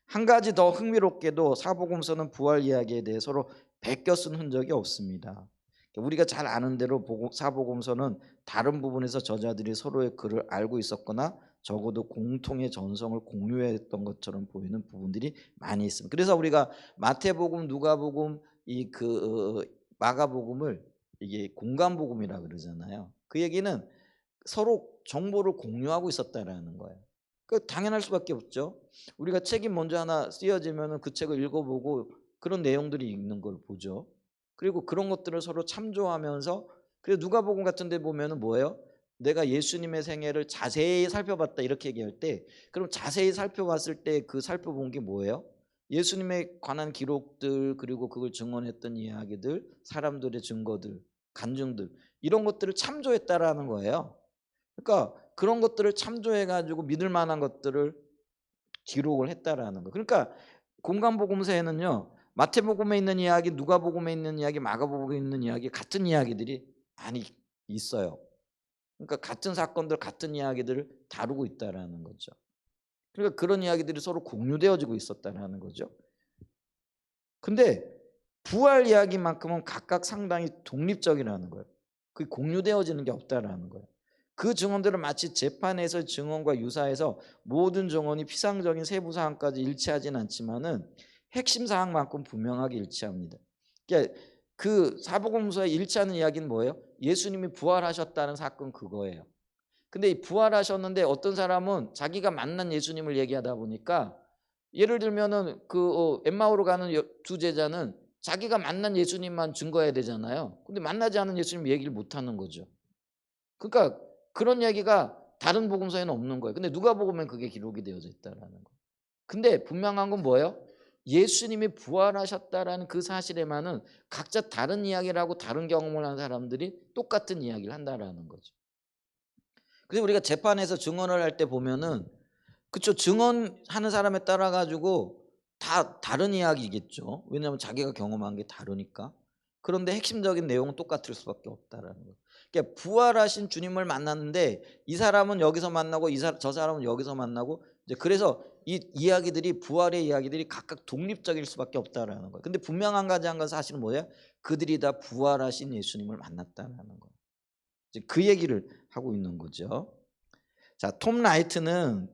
한 가지 더 흥미롭게도 사복음서는 부활 이야기에 대해 서로 베껴 쓴 흔적이 없습니다. 우리가 잘 아는 대로 사복음서는 다른 부분에서 저자들이 서로의 글을 알고 있었거나 적어도 공통의 전성을 공유했던 것처럼 보이는 부분들이 많이 있습니다. 그래서 우리가 마태복음, 누가복음, 마가복음을 이게 공간복음이라 그러잖아요. 그 얘기는 서로 정보를 공유하고 있었다라는 거예요. 그 당연할 수밖에 없죠. 우리가 책이 먼저 하나 쓰여지면 그 책을 읽어보고 그런 내용들이 있는 걸 보죠. 그리고 그런 것들을 서로 참조하면서, 그래서 누가복음 같은 데 보면은 뭐예요? 내가 예수님의 생애를 자세히 살펴봤다 이렇게 얘기할 때, 그럼 자세히 살펴봤을 때 그 살펴본 게 뭐예요? 예수님에 관한 기록들, 그리고 그걸 증언했던 이야기들, 사람들의 증거들, 간증들, 이런 것들을 참조했다라는 거예요. 그러니까 그런 것들을 참조해 가지고 믿을 만한 것들을 기록을 했다라는 거. 그러니까 공간복음서에는요, 마태복음에 있는 이야기, 누가복음에 있는 이야기, 마가복음에 있는 이야기, 같은 이야기들이 많이 있어요. 그러니까 같은 사건들, 같은 이야기들을 다루고 있다라는 거죠. 그러니까 그런 이야기들이 서로 공유되어지고 있었다라는 거죠. 근데 부활 이야기만큼은 각각 상당히 독립적이라는 거예요. 그게 공유되어지는 게 없다라는 거예요. 그 증언들은 마치 재판에서 증언과 유사해서 모든 증언이 피상적인 세부 사항까지 일치하진 않지만은 핵심 사항만큼 분명하게 일치합니다. 그러니까 그 사복음서에 일치하는 이야기는 뭐예요? 예수님이 부활하셨다는 사건, 그거예요. 근데 이 부활하셨는데 어떤 사람은 자기가 만난 예수님을 얘기하다 보니까, 예를 들면은 엠마오로 가는 두 제자는 자기가 만난 예수님만 증거해야 되잖아요. 근데 만나지 않은 예수님 얘기를 못 하는 거죠. 그러니까 그런 얘기가 다른 복음서에는 없는 거예요. 근데 누가복음엔 그게 기록이 되어져 있다라는 거예요. 근데 분명한 건 뭐예요? 예수님이 부활하셨다라는 그 사실에만은 각자 다른 이야기를 하고 다른 경험을 한 사람들이 똑같은 이야기를 한다라는 거죠. 그래서 우리가 재판에서 증언을 할 때 보면은, 그쵸, 증언하는 사람에 따라 가지고 다 다른 이야기겠죠. 왜냐하면 자기가 경험한 게 다르니까. 그런데 핵심적인 내용은 똑같을 수밖에 없다라는 거예요. 그러니까 부활하신 주님을 만났는데 이 사람은 여기서 만나고 저 사람은 여기서 만나고, 이제 그래서 이 이야기들이, 부활의 이야기들이 각각 독립적일 수밖에 없다라는 거예요. 근데 분명한 한 건 사실은 뭐예요? 그들이 다 부활하신 예수님을 만났다라는 거예요. 이제 그 얘기를 하고 있는 거죠. 자, 톰 라이트는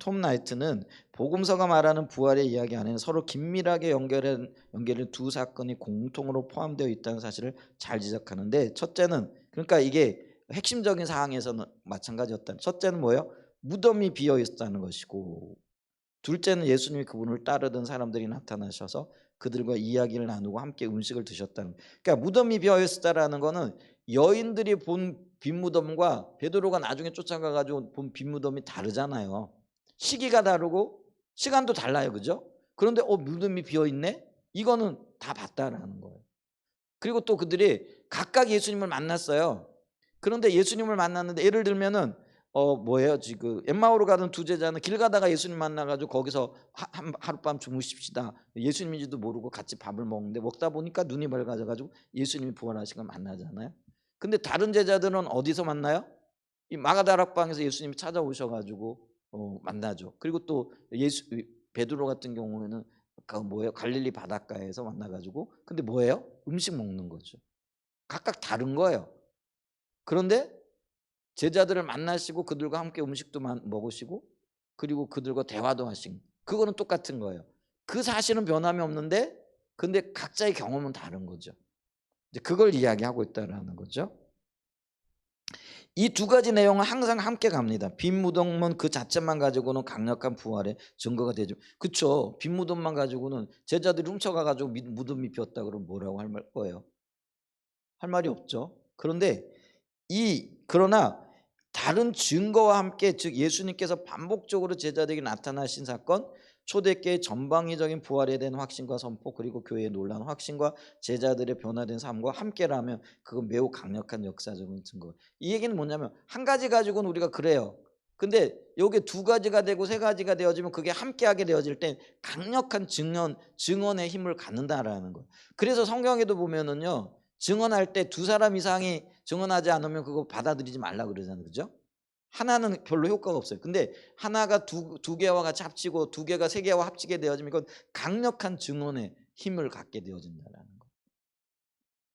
복음서가 말하는 부활의 이야기 안에는 서로 긴밀하게 연결된 두 사건이 공통으로 포함되어 있다는 사실을 잘 지적하는데, 첫째는, 그러니까 이게 핵심적인 사항에서는 마찬가지였다. 첫째는 뭐예요? 무덤이 비어 있었다는 것이고, 둘째는 예수님이 그분을 따르던 사람들이 나타나셔서 그들과 이야기를 나누고 함께 음식을 드셨다는. 그러니까 무덤이 비어 있었다라는 거는 여인들이 본 빈무덤과 베드로가 나중에 쫓아가 가지고 본 빈무덤이 다르잖아요. 시기가 다르고 시간도 달라요. 그죠? 그런데 무덤이 비어 있네? 이거는 다 봤다라는 거예요. 그리고 또 그들이 각각 예수님을 만났어요. 그런데 예수님을 만났는데 예를 들면은 뭐예요? 지금 엠마오로 가던 두 제자는 길 가다가 예수님 만나가지고 거기서 하룻밤 주무십시다. 예수님인지도 모르고 같이 밥을 먹는데 먹다 보니까 눈이 밝아져가지고 예수님이 부활하신 걸 만나잖아요. 근데 다른 제자들은 어디서 만나요? 이 마가다락방에서 예수님이 찾아오셔가지고 만나죠. 그리고 또 베드로 같은 경우에는 그 뭐예요? 갈릴리 바닷가에서 만나가지고 근데 뭐예요? 음식 먹는 거죠. 각각 다른 거예요. 그런데 제자들을 만나시고 그들과 함께 음식도 먹으시고 그리고 그들과 대화도 하신 그거는 똑같은 거예요. 그 사실은 변함이 없는데 근데 각자의 경험은 다른 거죠. 이제 그걸 이야기하고 있다라는 거죠. 이 두 가지 내용은 항상 함께 갑니다. 빈 무덤은 그 자체만 가지고는 강력한 부활의 증거가 되죠. 그렇죠. 빈 무덤만 가지고는 제자들이 훔쳐가 가지고 무덤이 비었다 그러면 뭐라고 할 거예요? 할 말이 없죠. 그러나 다른 증거와 함께 즉 예수님께서 반복적으로 제자들에게 나타나신 사건, 초대교회의 전방위적인 부활에 대한 확신과 선포 그리고 교회의 놀라운 확신과 제자들의 변화된 삶과 함께라면 그건 매우 강력한 역사적인 증거. 이 얘기는 뭐냐면 한 가지 가지고는 우리가 그래요. 근데 요게 두 가지가 되고 세 가지가 되어지면 그게 함께하게 되어질 때 강력한 증언의 힘을 갖는다라는 거예요. 그래서 성경에도 보면은요. 증언할 때 두 사람 이상이 증언하지 않으면 그거 받아들이지 말라 그러잖아요. 그죠? 하나는 별로 효과가 없어요. 근데 하나가 두 개와 같이 합치고 두 개가 세 개와 합치게 되어지면 이건 강력한 증언의 힘을 갖게 되어진다는 거예요.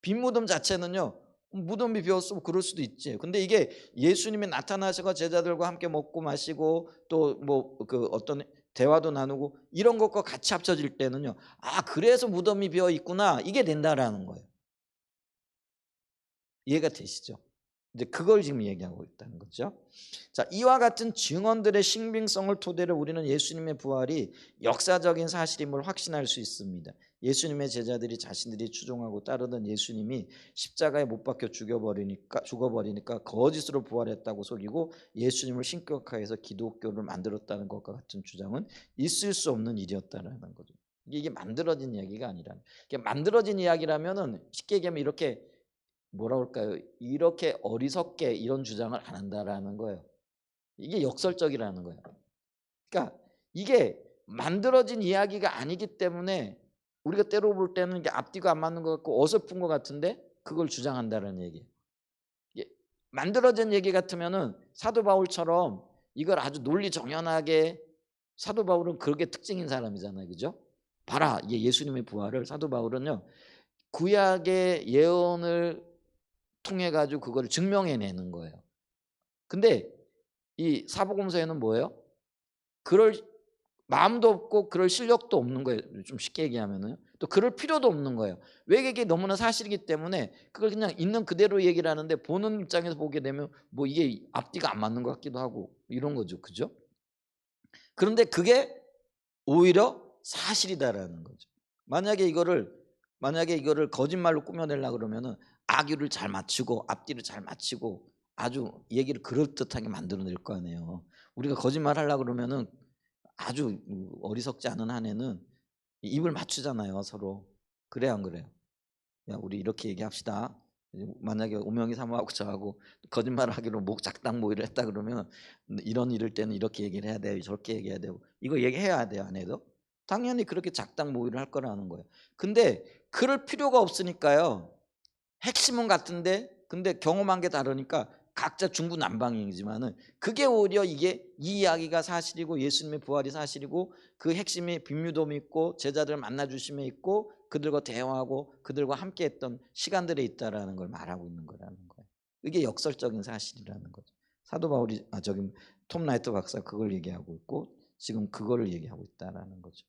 빈 무덤 자체는요. 무덤이 비었으면 그럴 수도 있지. 근데 이게 예수님이 나타나셔서 제자들과 함께 먹고 마시고 또 뭐 그 어떤 대화도 나누고 이런 것과 같이 합쳐질 때는요. 그래서 무덤이 비어 있구나. 이게 된다라는 거예요. 이해가 되시죠? 이제 그걸 지금 얘기하고 있다는 거죠. 자, 이와 같은 증언들의 신빙성을 토대로 우리는 예수님의 부활이 역사적인 사실임을 확신할 수 있습니다. 예수님의 제자들이 자신들이 추종하고 따르던 예수님이 십자가에 못 박혀 죽어버리니까 거짓으로 부활했다고 속이고 예수님을 신격화해서 기독교를 만들었다는 것과 같은 주장은 있을 수 없는 일이었다는 거죠. 이게 만들어진 이야기가 아니라 이게 만들어진 이야기라면은 쉽게 얘기하면 이렇게 뭐라 그럴까요? 이렇게 어리석게 이런 주장을 안 한다라는 거예요. 이게 역설적이라는 거예요. 그러니까 이게 만들어진 이야기가 아니기 때문에 우리가 때로 볼 때는 이게 앞뒤가 안 맞는 것 같고 어설픈 것 같은데 그걸 주장한다는 얘기예요. 이게 만들어진 얘기 같으면은 사도 바울처럼 이걸 아주 논리 정연하게 사도 바울은 그게 특징인 사람이잖아요. 그죠? 봐라. 이게 예수님의 부활을 사도 바울은요. 구약의 예언을 통해 가지고 그거를 증명해내는 거예요. 근데 이 사복음서에는 뭐예요? 그럴 마음도 없고 그럴 실력도 없는 거예요. 좀 쉽게 얘기하면은 또 그럴 필요도 없는 거예요. 왜 이게 너무나 사실이기 때문에 그걸 그냥 있는 그대로 얘기를 하는데 보는 입장에서 보게 되면 뭐 이게 앞뒤가 안 맞는 것 같기도 하고 이런 거죠. 그죠? 그런데 그게 오히려 사실이다라는 거죠. 만약에 이거를 거짓말로 꾸며내려고 그러면은 악유를 잘 맞추고 앞뒤를 잘 맞추고 아주 얘기를 그럴듯하게 만들어낼 거 아니에요. 우리가 거짓말 하려고 그러면은 아주 어리석지 않은 한에는 입을 맞추잖아요, 서로. 그래요, 안 그래요? 야, 우리 이렇게 얘기합시다. 만약에 오명이 사모하고 저하고 거짓말을 하기로 목 작당 모의를 했다 그러면 이런 일을 때는 이렇게 얘기를 해야 돼요. 저렇게 얘기해야 되고 이거 얘기해야 돼요, 안 해도? 당연히 그렇게 작당 모의를 할 거라는 거예요. 근데 그럴 필요가 없으니까요. 핵심은 같은데 근데 경험한 게 다르니까 각자 중구난방이지만은 그게 오히려 이 이야기가 사실이고 예수님의 부활이 사실이고 그 핵심이 빈무덤이 있고 제자들을 만나 주심에 있고 그들과 대화하고 그들과 함께했던 시간들에 있다라는 걸 말하고 있는 거라는 거예요. 이게 역설적인 사실이라는 거죠. 사도 바울이 저기 톰 라이트 박사 그걸 얘기하고 있고 지금 그거를 얘기하고 있다라는 거죠.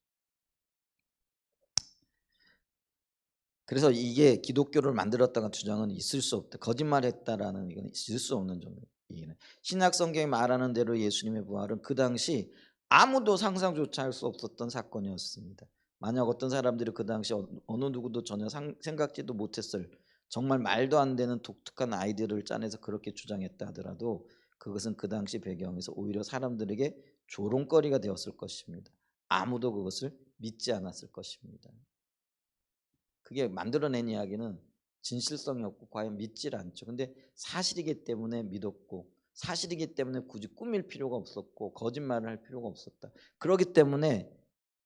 그래서 이게 기독교를 만들었다는 주장은 있을 수 없다. 거짓말했다라는 이건 있을 수 없는 점이에요. 신약 성경이 말하는 대로 예수님의 부활은 그 당시 아무도 상상조차 할 수 없었던 사건이었습니다. 만약 어떤 사람들이 그 당시 어느 누구도 전혀 생각지도 못했을 정말 말도 안 되는 독특한 아이디어를 짜내서 그렇게 주장했다 하더라도 그것은 그 당시 배경에서 오히려 사람들에게 조롱거리가 되었을 것입니다. 아무도 그것을 믿지 않았을 것입니다. 그게 만들어낸 이야기는 진실성이 없고 과연 믿질 않죠. 근데 사실이기 때문에 믿었고, 사실이기 때문에 굳이 꾸밀 필요가 없었고 거짓말을 할 필요가 없었다. 그렇기 때문에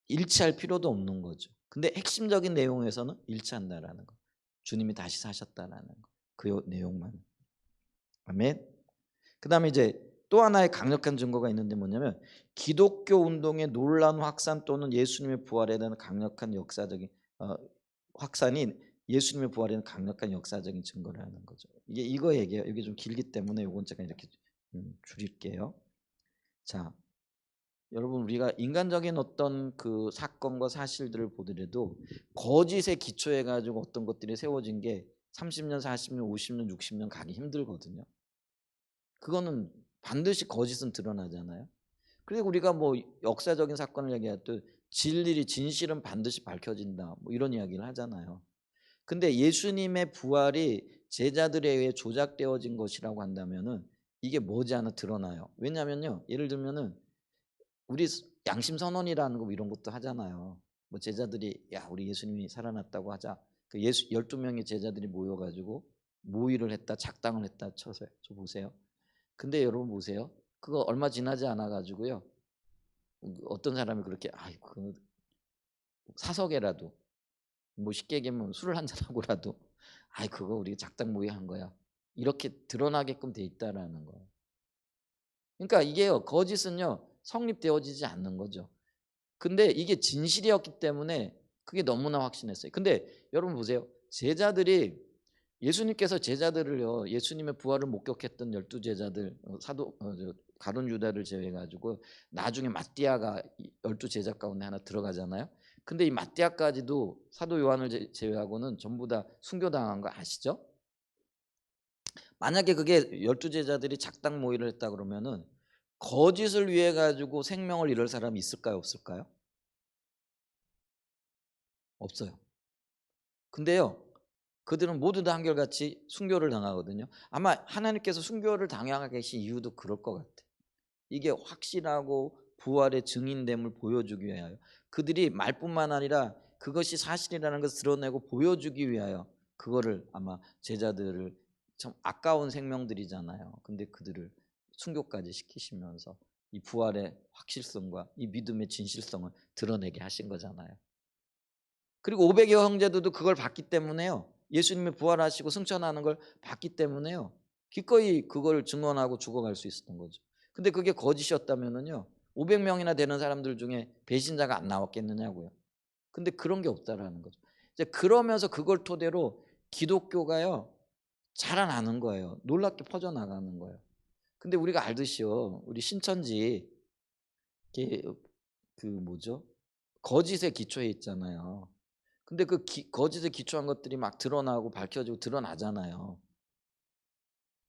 일치할 필요도 없는 거죠. 근데 핵심적인 내용에서는 일치한다라는 거. 주님이 다시 사셨다라는 거. 그 내용만. 아멘. 그다음에 이제 또 하나의 강력한 증거가 있는데 뭐냐면 기독교 운동의 놀라운 확산 또는 예수님의 부활에 대한 강력한 역사적인 확산이 예수님의 부활에 대한 강력한 역사적인 증거를 하는 거죠. 이거 얘기해요. 이게 좀 길기 때문에 이건 제가 이렇게 줄일게요. 자, 여러분 우리가 인간적인 어떤 그 사건과 사실들을 보더라도 거짓에 기초해 가지고 어떤 것들이 세워진 게 30년, 40년, 50년, 60년 가기 힘들거든요. 그거는 반드시 거짓은 드러나잖아요. 그리고 우리가 뭐 역사적인 사건을 얘기할 때 진리, 진실은 반드시 밝혀진다. 뭐 이런 이야기를 하잖아요. 근데 예수님의 부활이 제자들에 의해 조작되어진 것이라고 한다면은 이게 머지않아 드러나요. 왜냐면요. 예를 들면은 우리 양심 선언이라는 거 이런 것도 하잖아요. 뭐 제자들이 야, 우리 예수님이 살아났다고 하자. 그 12명의 제자들이 모여 가지고 모의를 했다, 작당을 했다 쳐서요. 저 보세요. 근데 여러분 보세요. 그거 얼마 지나지 않아 가지고요. 어떤 사람이 그렇게 그 사석에라도 뭐 쉽게 얘기하면 술을 한잔 하고라도 그거 우리 작당 모의한 거야. 이렇게 드러나게끔 돼 있다라는 거예요. 그러니까 이게요. 거짓은요. 성립되어지지 않는 거죠. 근데 이게 진실이었기 때문에 그게 너무나 확신했어요. 근데 여러분 보세요. 제자들이 예수님께서 제자들을요. 예수님의 부활을 목격했던 12제자들 사도 가룟 유다를 제외해 가지고 나중에 마띠아가 12제자 가운데 하나 들어가잖아요. 근데 이 마띠아까지도 사도 요한을 제외하고는 전부 다 순교당한 거 아시죠? 만약에 그게 12제자들이 작당 모의를 했다 그러면은 거짓을 위해 가지고 생명을 잃을 사람이 있을까요, 없을까요? 없어요. 근데요. 그들은 모두 다 한결같이 순교를 당하거든요. 아마 하나님께서 순교를 당하게 계신 이유도 그럴 것 같아요. 이게 확실하고 부활의 증인됨을 보여주기 위하여 그들이 말뿐만 아니라 그것이 사실이라는 것을 드러내고 보여주기 위하여 그거를 아마 제자들을 참 아까운 생명들이잖아요. 근데 그들을 순교까지 시키시면서 이 부활의 확실성과 이 믿음의 진실성을 드러내게 하신 거잖아요. 그리고 500여 형제들도 그걸 봤기 때문에요. 예수님이 부활하시고 승천하는 걸 봤기 때문에요. 기꺼이 그걸 증언하고 죽어갈 수 있었던 거죠. 근데 그게 거짓이었다면은요. 500명이나 되는 사람들 중에 배신자가 안 나왔겠느냐고요. 근데 그런 게 없다라는 거죠. 이제 그러면서 그걸 토대로 기독교가요. 자라나는 거예요. 놀랍게 퍼져나가는 거예요. 근데 우리가 알듯이요. 우리 신천지 이게 그 뭐죠? 거짓에 기초해 있잖아요. 근데 그 거짓에 기초한 것들이 막 드러나고 밝혀지고 드러나잖아요.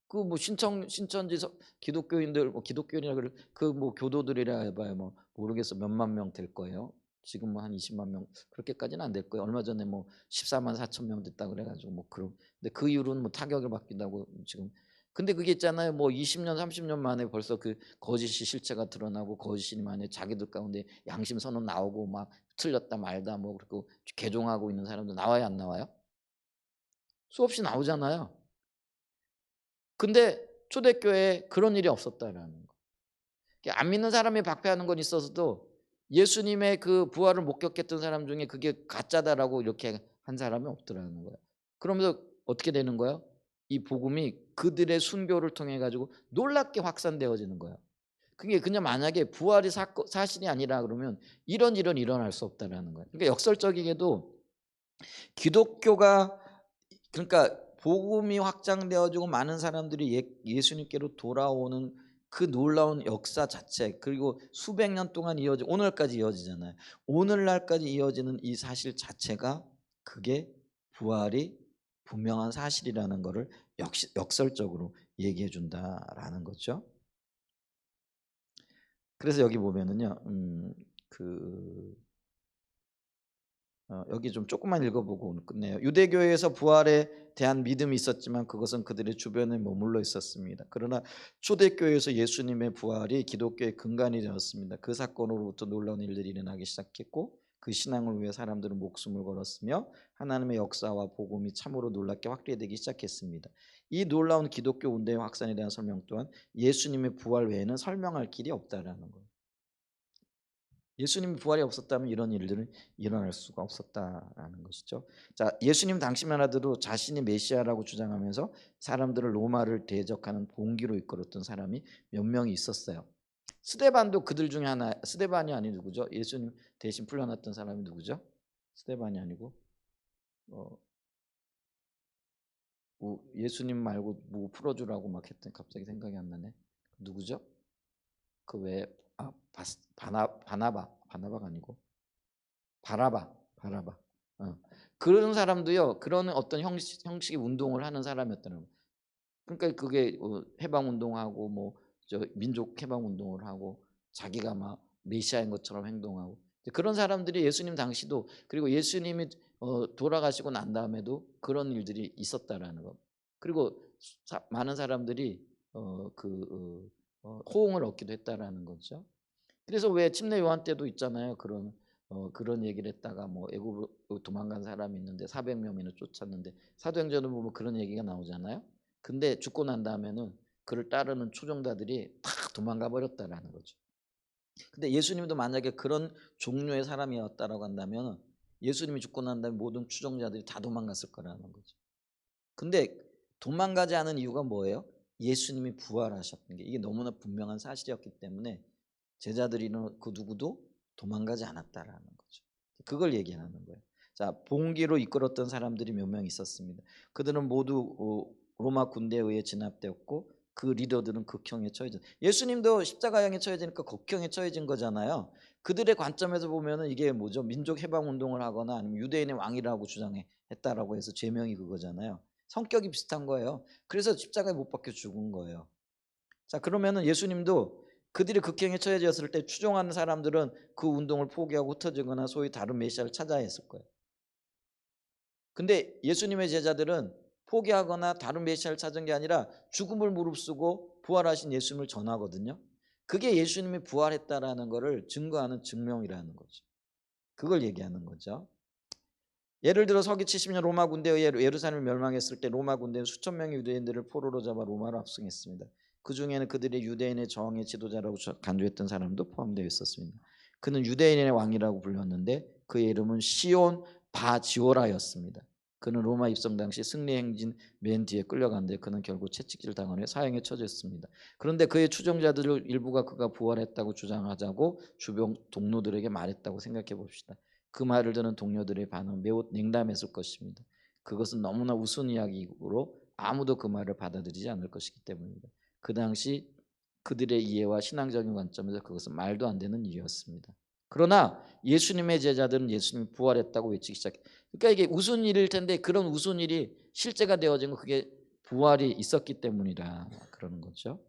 그 뭐 신천지 기독교인들 뭐 기독교인이라 그 뭐 교도들이라 해봐야 뭐 모르겠어 몇만 명 될 거예요. 지금 뭐 한 20만 명 그렇게까지는 안 될 거예요. 얼마 전에 뭐 14만 4천 명 됐다 그래가지고 뭐 그런. 근데 그 이후로는 뭐 타격을 받기도 하고 지금. 근데 그게 있잖아요. 뭐 20년 30년 만에 벌써 그 거짓이 실체가 드러나고 거짓이 만에 자기들 가운데 양심 선언 나오고 막 틀렸다 말다 뭐 그리고 개종하고 있는 사람들 나와요 안 나와요? 수없이 나오잖아요. 근데 초대교회에 그런 일이 없었다라는 거. 안 믿는 사람이 박해하는 건 있어서도 예수님의 그 부활을 목격했던 사람 중에 그게 가짜다라고 이렇게 한 사람이 없더라는 거예요. 그러면서 어떻게 되는 거예요? 이 복음이 그들의 순교를 통해 가지고 놀랍게 확산되어지는 거예요. 그게 그냥 만약에 부활이 사실이 아니라 그러면 이런 일은 일어날 수 없다라는 거예요. 그러니까 역설적이게도 기독교가 그러니까 복음이 확장되어지고 많은 사람들이 예수님께로 돌아오는 그 놀라운 역사 자체 그리고 수백 년 동안 오늘까지 이어지잖아요. 오늘날까지 이어지는 이 사실 자체가 그게 부활이 분명한 사실이라는 것을 역설적으로 얘기해 준다라는 거죠. 그래서 여기 보면은요, 여기 좀 조금만 읽어보고 오늘 끝내요. 유대교회에서 부활에 대한 믿음이 있었지만 그것은 그들의 주변에 머물러 있었습니다. 그러나 초대교회에서 예수님의 부활이 기독교의 근간이 되었습니다. 그 사건으로부터 놀라운 일들이 일어나기 시작했고 그 신앙을 위해 사람들은 목숨을 걸었으며 하나님의 역사와 복음이 참으로 놀랍게 확대되기 시작했습니다. 이 놀라운 기독교 운동의 확산에 대한 설명 또한 예수님의 부활 외에는 설명할 길이 없다라는 거예요. 예수님 부활이 없었다면 이런 일들은 일어날 수가 없었다라는 것이죠. 자, 예수님 당시만 하더라도 자신이 메시아라고 주장하면서 사람들을 로마를 대적하는 봉기로 이끌었던 사람이 몇 명이 있었어요. 스데반도 그들 중에 하나. 스데반이 아니 누구죠? 예수님 대신 풀려났던 사람이 누구죠? 스데반이 아니고 예수님 말고 뭐 풀어주라고 막 했더니 갑자기 생각이 안 나네. 누구죠? 그 외에 바나바가 아니고 바라바. 그런 사람도요. 그런 어떤 형식의 운동을 하는 사람이었다는 거예요. 그러니까 그게 해방 운동하고 뭐 민족 해방 운동을 하고 자기가 막 메시아인 것처럼 행동하고 그런 사람들이 예수님 당시도 그리고 예수님이 돌아가시고 난 다음에도 그런 일들이 있었다라는 거. 그리고 많은 사람들이 호응을 얻기도 했다라는 거죠. 그래서 왜 침례 요한 때도 있잖아요. 그런 얘기를 했다가 뭐 애굽으로 도망간 사람이 있는데 400명이나 쫓았는데 사도행전을 보면 그런 얘기가 나오잖아요. 근데 죽고 난 다음에는 그를 따르는 추종자들이 다 도망가 버렸다라는 거죠. 근데 예수님도 만약에 그런 종류의 사람이었다라고 한다면 예수님이 죽고 난 다음에 모든 추종자들이 다 도망갔을 거라는 거죠. 근데 도망가지 않은 이유가 뭐예요? 예수님이 부활하셨던 게 이게 너무나 분명한 사실이었기 때문에 제자들이는 그 누구도 도망가지 않았다라는 거죠. 그걸 얘기하는 거예요. 자, 봉기로 이끌었던 사람들이 몇 명 있었습니다. 그들은 모두 로마 군대에 의해 진압되었고 그 리더들은 극형에 처해진. 예수님도 십자가형에 처해지니까 극형에 처해진 거잖아요. 그들의 관점에서 보면은 이게 뭐죠? 민족 해방 운동을 하거나 아니면 유대인의 왕이라고 주장했다라고 해서 죄명이 그거잖아요. 성격이 비슷한 거예요. 그래서 십자가에 못 박혀 죽은 거예요. 자, 그러면은 예수님도 그들이 극형에 처해졌을 때 추종하는 사람들은 그 운동을 포기하고 흩어지거나 소위 다른 메시아를 찾아야 했을 거예요. 근데 예수님의 제자들은 포기하거나 다른 메시아를 찾은 게 아니라 죽음을 무릅쓰고 부활하신 예수님을 전하거든요. 그게 예수님이 부활했다라는 것을 증거하는 증명이라는 거죠. 그걸 얘기하는 거죠. 예를 들어 서기 70년 로마 군대에 의해 예루살렘이 멸망했을 때 로마 군대는 수천 명의 유대인들을 포로로 잡아 로마로 압송했습니다. 그 중에는 그들의 유대인의 정의 지도자라고 간주했던 사람도 포함되어 있었습니다. 그는 유대인의 왕이라고 불렸는데 그의 이름은 시온 바지오라였습니다. 그는 로마 입성 당시 승리 행진 맨 뒤에 끌려갔는데 그는 결국 채찍질 당한 후에 사형에 처졌습니다. 그런데 그의 추종자들 일부가 그가 부활했다고 주장하자고 주변 동료들에게 말했다고 생각해 봅시다. 그 말을 듣는 동료들의 반응은 매우 냉담했을 것입니다. 그것은 너무나 우스운 이야기이므로 아무도 그 말을 받아들이지 않을 것이기 때문입니다. 그 당시 그들의 이해와 신앙적인 관점에서 그것은 말도 안 되는 일이었습니다. 그러나 예수님의 제자들은 예수님이 부활했다고 외치기 시작해요. 그러니까 이게 우스운 일일 텐데 그런 우스운 일이 실제가 되어진 건 그게 부활이 있었기 때문이라 그러는 거죠.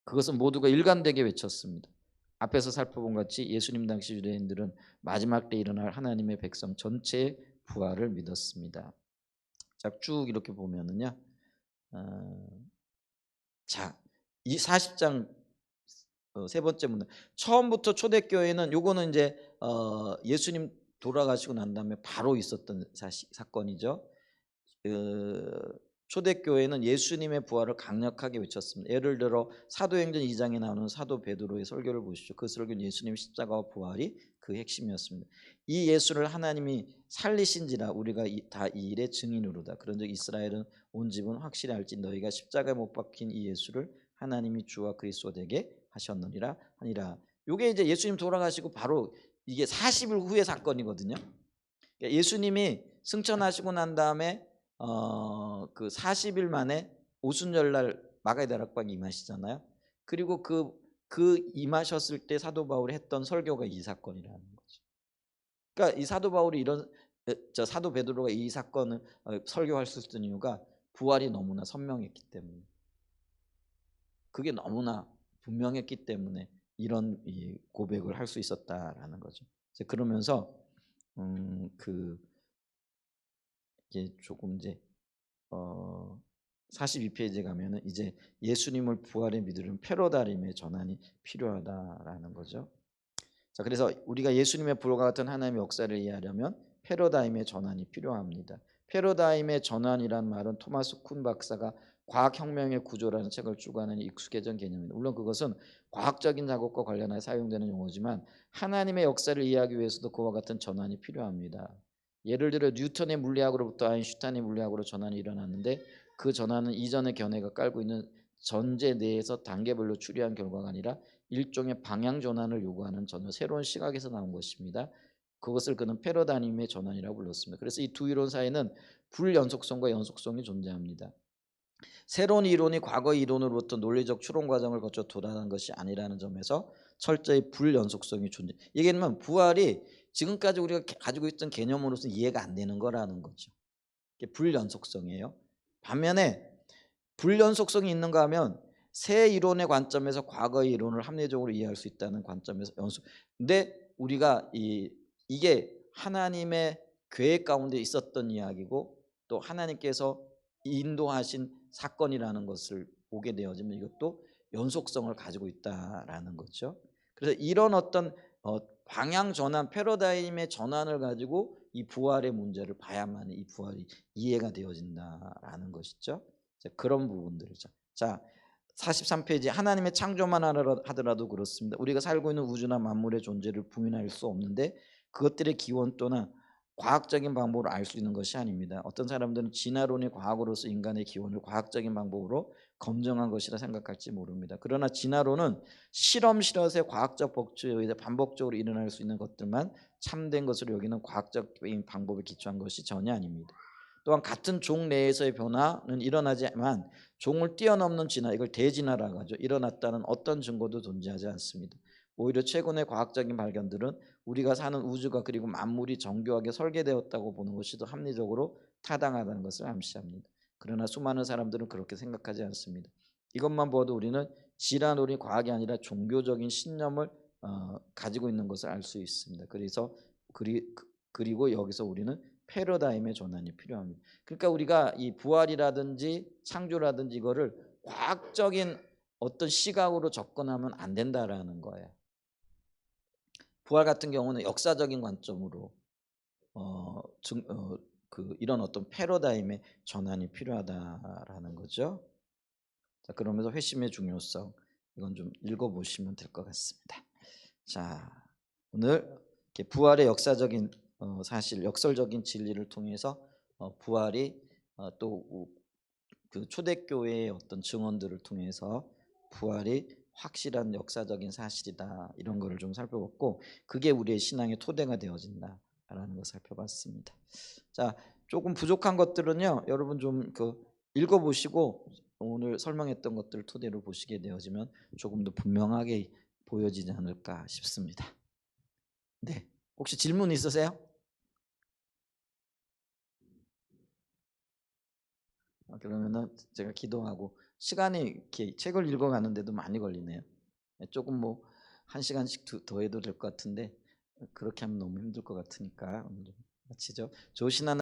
그것은 모두가 일관되게 외쳤습니다. 앞에서 살펴본 같이 예수님 당시 유대인들은 마지막 때 일어날 하나님의 백성 전체의 부활을 믿었습니다. 자, 쭉 이렇게 보면은요. 자, 이 40장 세 번째 문단. 처음부터 초대교회는 요거는 이제 예수님 돌아가시고 난 다음에 바로 있었던 사건이죠. 초대교회는 예수님의 부활을 강력하게 외쳤습니다. 예를 들어 사도행전 2장에 나오는 사도 베드로의 설교를 보시죠. 그 설교는 예수님 십자가와 부활이 그 핵심이었습니다. 이 예수를 하나님이 살리신지라 우리가 다 이 일의 증인으로다. 그런즉 이스라엘은 온 집은 확실히 알지 너희가 십자가에 못 박힌 이 예수를 하나님이 주와 그리스도 되게 하셨느니라 하니라. 요게 이제 예수님 돌아가시고 바로 이게 40일 후의 사건이거든요. 그러니까 예수님이 승천하시고 난 다음에 그 40일 만에 오순절날 마가의 다락방에 임하시잖아요. 그리고 그 임하셨을 때 사도 바울이 했던 설교가 이 사건이라는 거죠. 그러니까 이 사도 바울이 사도 베드로가 이 사건을 설교할 수 있었던 이유가 부활이 너무나 선명했기 때문에 그게 너무나 분명했기 때문에 이런 이 고백을 할 수 있었다라는 거죠. 이제 그러면서 그 이게 조금 이제 42페이지에 가면은 이제 예수님을 부활의 믿으려면 패러다임의 전환이 필요하다라는 거죠. 자, 그래서 우리가 예수님의 부활과 같은 하나님의 역사를 이해하려면 패러다임의 전환이 필요합니다. 패러다임의 전환이란 말은 토마스 쿤 박사가 과학혁명의 구조라는 책을 주관하는 익숙해진 개념입니다. 물론 그것은 과학적인 작업과 관련해 사용되는 용어지만 하나님의 역사를 이해하기 위해서도 그와 같은 전환이 필요합니다. 예를 들어 뉴턴의 물리학으로부터 아인슈타인의 물리학으로 전환이 일어났는데 그 전환은 이전의 견해가 깔고 있는 전제 내에서 단계별로 추리한 결과가 아니라 일종의 방향 전환을 요구하는 전혀 새로운 시각에서 나온 것입니다. 그것을 그는 패러다임의 전환이라고 불렀습니다. 그래서 이 두 이론 사이에는 불연속성과 연속성이 존재합니다. 새로운 이론이 과거의 이론으로부터 논리적 추론 과정을 거쳐 도달한 것이 아니라는 점에서 철저히 불연속성이 존재. 얘기하면 부활이 지금까지 우리가 가지고 있던 개념으로서 이해가 안 되는 거라는 거죠. 이게 불연속성이에요. 반면에 불연속성이 있는가 하면 새 이론의 관점에서 과거의 이론을 합리적으로 이해할 수 있다는 관점에서 연속. 근데 우리가 이게 하나님의 계획 가운데 있었던 이야기고 또 하나님께서 인도하신 사건이라는 것을 보게 되어지면 이것도 연속성을 가지고 있다라는 거죠. 그래서 이런 어떤 방향 전환, 패러다임의 전환을 가지고 이 부활의 문제를 봐야만 이 부활이 이해가 되어진다라는 것이죠. 그런 부분들이죠. 자, 43페이지 하나님의 창조만 하더라도 그렇습니다. 우리가 살고 있는 우주나 만물의 존재를 부인할 수 없는데 그것들의 기원 또는 과학적인 방법으로 알 수 있는 것이 아닙니다. 어떤 사람들은 진화론이 과학으로서 인간의 기원을 과학적인 방법으로 검증한 것이라 생각할지 모릅니다. 그러나 진화론은 실험실에서의 과학적 법칙에 의해 반복적으로 일어날 수 있는 것들만 참된 것으로 여기는 과학적인 방법에 기초한 것이 전혀 아닙니다. 또한 같은 종 내에서의 변화는 일어나지만 종을 뛰어넘는 진화, 이걸 대진화라고 하죠. 일어났다는 어떤 증거도 존재하지 않습니다. 오히려 최근의 과학적인 발견들은 우리가 사는 우주가 그리고 만물이 정교하게 설계되었다고 보는 것이 더 합리적으로 타당하다는 것을 암시합니다. 그러나 수많은 사람들은 그렇게 생각하지 않습니다. 이것만 보아도 우리는 진화론이 과학이 아니라 종교적인 신념을 가지고 있는 것을 알 수 있습니다. 그래서 그리고 여기서 우리는 패러다임의 전환이 필요합니다. 그러니까 우리가 이 부활이라든지 창조라든지 이거를 과학적인 어떤 시각으로 접근하면 안 된다라는 거예요. 부활 같은 경우는 역사적인 관점으로 이런 어떤 패러다임의 전환이 필요하다라는 거죠. 자, 그러면서 회심의 중요성 이건 좀 읽어보시면 될 것 같습니다. 자, 오늘 이렇게 부활의 역사적인 사실 역설적인 진리를 통해서 부활이 또 그 초대교회의 어떤 증언들을 통해서 부활이 확실한 역사적인 사실이다 이런 거를 좀 살펴봤고 그게 우리의 신앙의 토대가 되어진다라는 걸 살펴봤습니다. 자, 조금 부족한 것들은요 여러분 좀 읽어보시고 오늘 설명했던 것들을 토대로 보시게 되어지면 조금 더 분명하게 보여지지 않을까 싶습니다. 네, 혹시 질문 있으세요? 그러면은 제가 기도하고 시간이 이렇게 책을 읽어가는데도 많이 걸리네요. 조금 뭐 1시간씩 더 해도 될 것 같은데 그렇게 하면 너무 힘들 것 같으니까 오늘 마치죠. 좋으신 하나